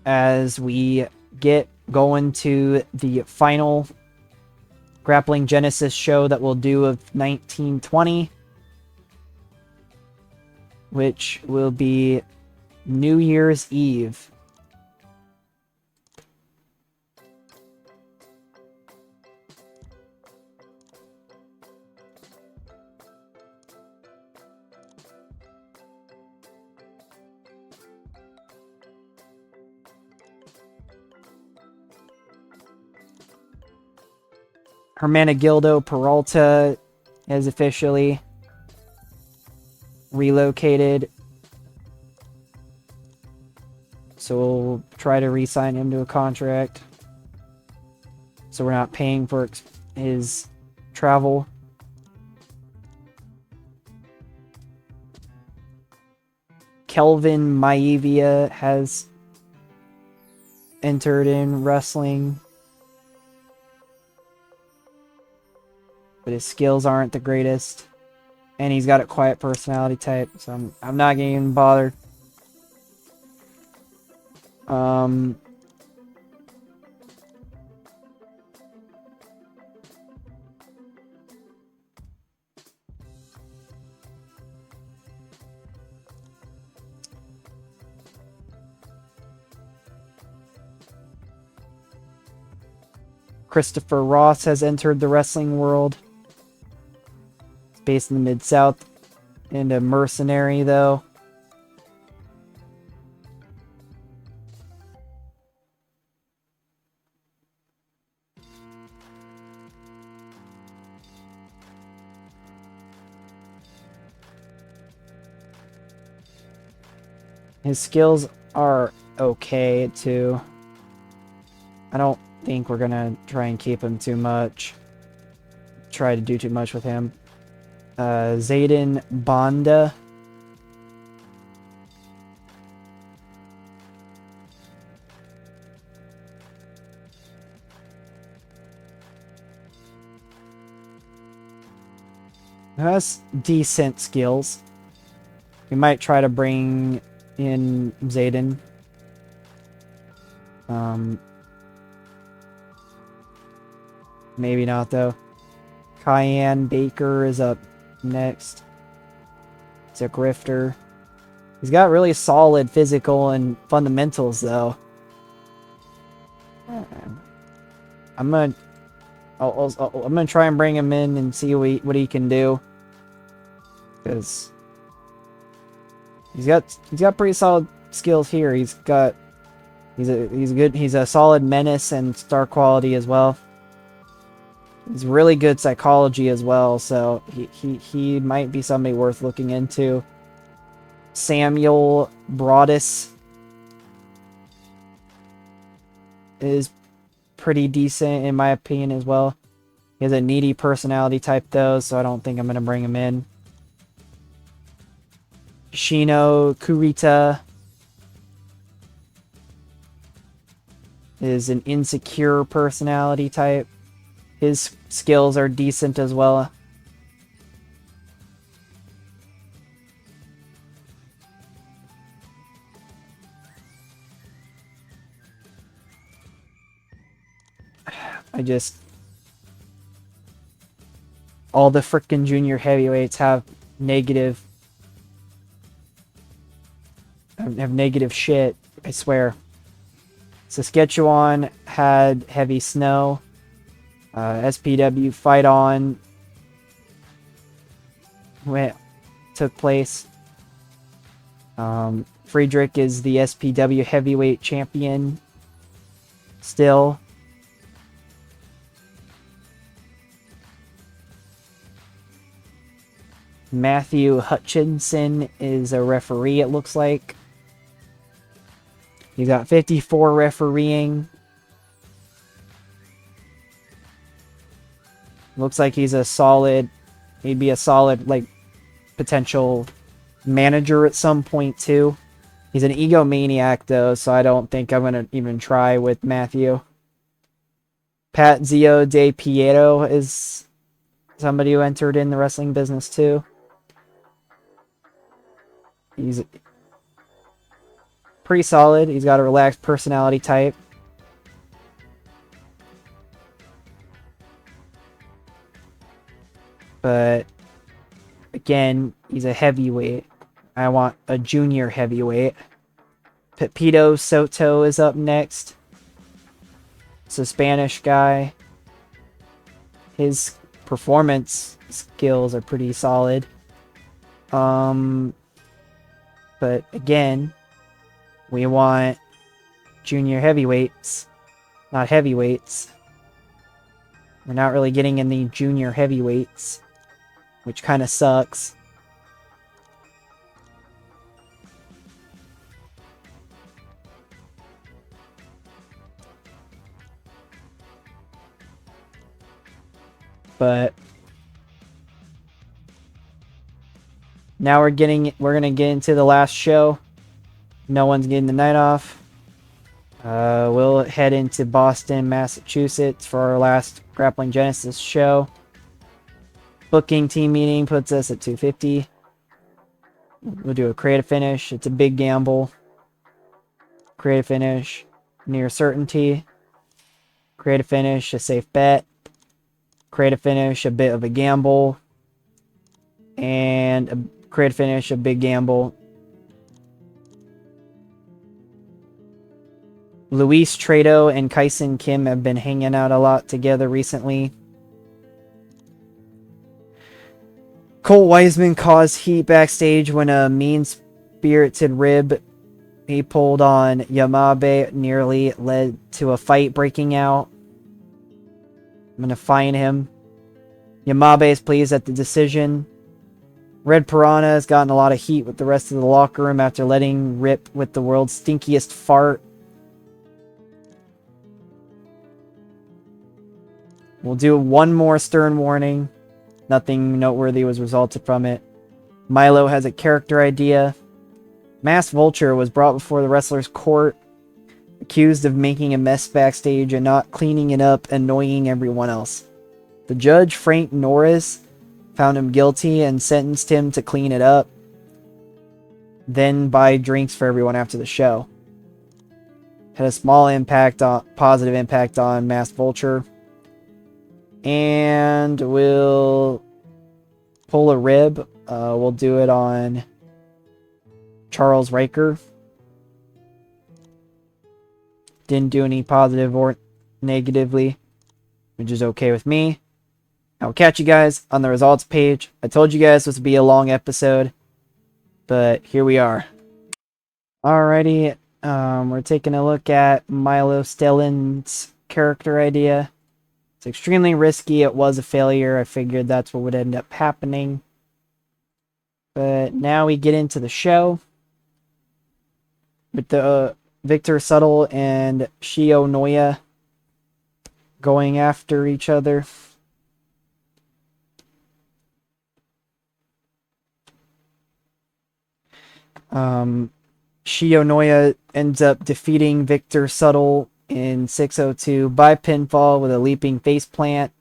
As we get going to the final Grappling Genesis show that we'll do of 1920, which will be New Year's Eve. Hermenegildo Peralta is officially relocated. So we'll try to re-sign him to a contract. So we're not paying for his travel. Kelvin Maivia has entered in wrestling. But his skills aren't the greatest. And he's got a quiet personality type, so I'm not getting bothered. Christopher Ross has entered the wrestling world. Based in the Mid-South, and a mercenary, though. His skills are okay, too. I don't think we're gonna try and keep him too much. Try to do too much with him. Zayden Bonda. Who has decent skills. We might try to bring in Zayden. Maybe not, though. Cayenne Baker is up next. He's a grifter. He's got really solid physical and fundamentals, though. I'm gonna try and bring him in and see what he can do, because he's got pretty solid skills here. He's a solid menace and star quality as well. He's really good psychology as well, so he might be somebody worth looking into. Samuel Broadus is pretty decent in my opinion as well. He has a needy personality type though, so I don't think I'm going to bring him in. Shino Kurita is an insecure personality type. His skills are decent as well. All the frickin' junior heavyweights have negative have negative shit, I swear. Saskatchewan had heavy snow. SPW Fight On took place. Friedrich is the SPW heavyweight champion still. Matthew Hutchinson is a referee, it looks like. You got 54 refereeing. Looks like he's a solid, he'd be a solid, like, potential manager at some point, too. He's an egomaniac, though, so I don't think I'm going to even try with Matthew. Pat Zio De Piero is somebody who entered in the wrestling business, too. He's pretty solid. He's got a relaxed personality type. But again, he's a heavyweight. I want a junior heavyweight. Pepito Soto is up next. It's a Spanish guy. His performance skills are pretty solid. But again, we want junior heavyweights, not heavyweights. We're not really getting any junior heavyweights, which kind of sucks. But now we're gonna get into the last show. No one's getting the night off. We'll head into Boston, Massachusetts for our last Grappling Genesis show. Booking team meeting puts us at 250. We'll do a creative finish. It's a big gamble. Creative finish, near certainty. Creative finish, a safe bet. Creative finish, a bit of a gamble. And a creative finish, a big gamble. Luis Trado and Kyson Kim have been hanging out a lot together recently. Colt Wiseman caused heat backstage when a mean-spirited rib he pulled on Yamabe nearly led to a fight breaking out. I'm going to fine him. Yamabe is pleased at the decision. Red Piranha has gotten a lot of heat with the rest of the locker room after letting rip with the world's stinkiest fart. We'll do one more stern warning. Nothing noteworthy was resulted from it. Milo has a character idea. Masked Vulture was brought before the wrestler's court, accused of making a mess backstage and not cleaning it up, annoying everyone else. The judge, Frank Norris, found him guilty and sentenced him to clean it up, then buy drinks for everyone after the show. Had a small positive impact on Masked Vulture. And we'll pull a rib. We'll do it on Charles Riker. Didn't do any positive or negatively, which is okay with me. I'll catch you guys on the results page. I told you guys this would be a long episode, but here we are. Alrighty, we're taking a look at Milo Stellan's character idea. It's extremely risky. It was a failure. I figured that's what would end up happening. But now we get into the show with the Victor Subtle and Shio Noya going after each other. Shio Noya ends up defeating Victor Subtle in 602 by pinfall with a leaping face plant.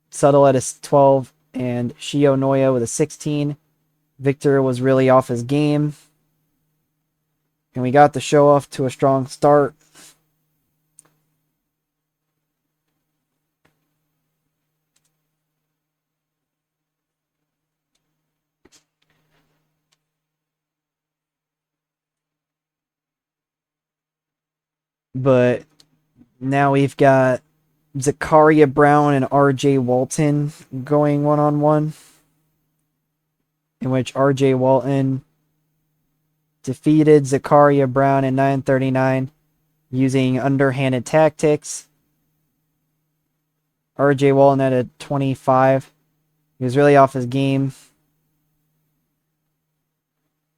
Subtle at a 12 and Shio Noya with a 16. Victor was really off his game. And we got the show off to a strong start. But now we've got Zakaria Brown and RJ Walton going one-on-one, in which RJ Walton defeated Zakaria Brown in 9:39 using underhanded tactics. RJ Walton at a 25. He was really off his game.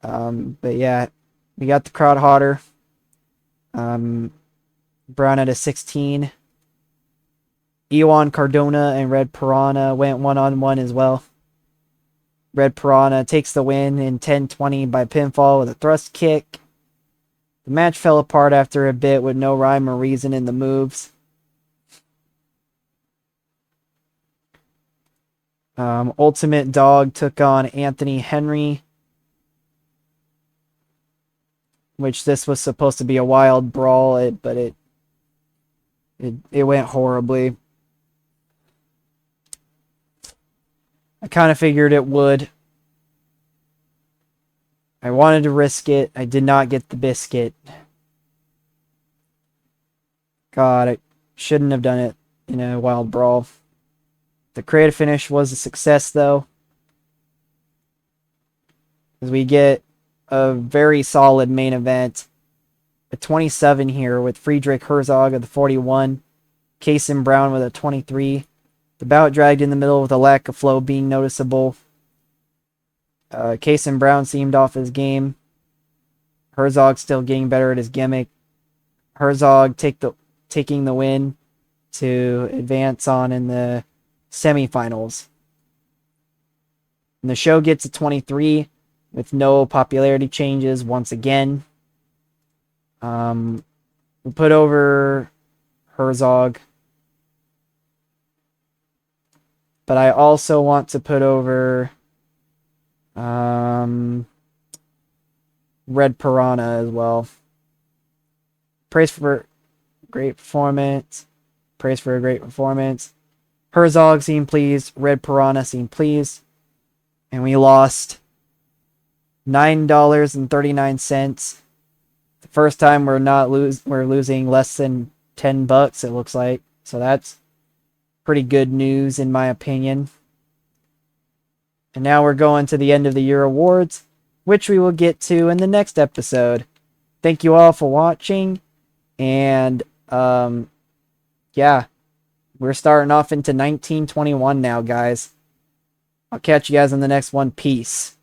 But yeah, we got the crowd hotter. Brown at a 16. Iwan Cardona and Red Piranha went one-on-one as well. Red Piranha takes the win in 10-20 by pinfall with a thrust kick. The match fell apart after a bit with no rhyme or reason in the moves. Ultimate Dog took on Anthony Henry, which this was supposed to be a wild brawl, but it went horribly. I kind of figured it would. I wanted to risk it. I did not get the biscuit. God, I shouldn't have done it in a wild brawl. The creative finish was a success, though, as we get a very solid main event. A 27 here with Friedrich Herzog of the 41, Kason Brown with a 23. The bout dragged in the middle with a lack of flow being noticeable. Kason Brown seemed off his game. Herzog still getting better at his gimmick. Herzog taking the win to advance on in the semifinals. And the show gets a 23 with no popularity changes once again. We put over Herzog. But I also want to put over Red Piranha as well. Praise for great performance. Praise for a great performance. Herzog seemed pleased. Red Piranha seemed pleased. And we lost $9.39. The first time we're losing less than $10, it looks like. So that's pretty good news in my opinion. And now we're going to the end of the year awards, which we will get to in the next episode. Thank you all for watching. And yeah, we're starting off into 1921 now, guys. I'll catch you guys in the next one. Peace.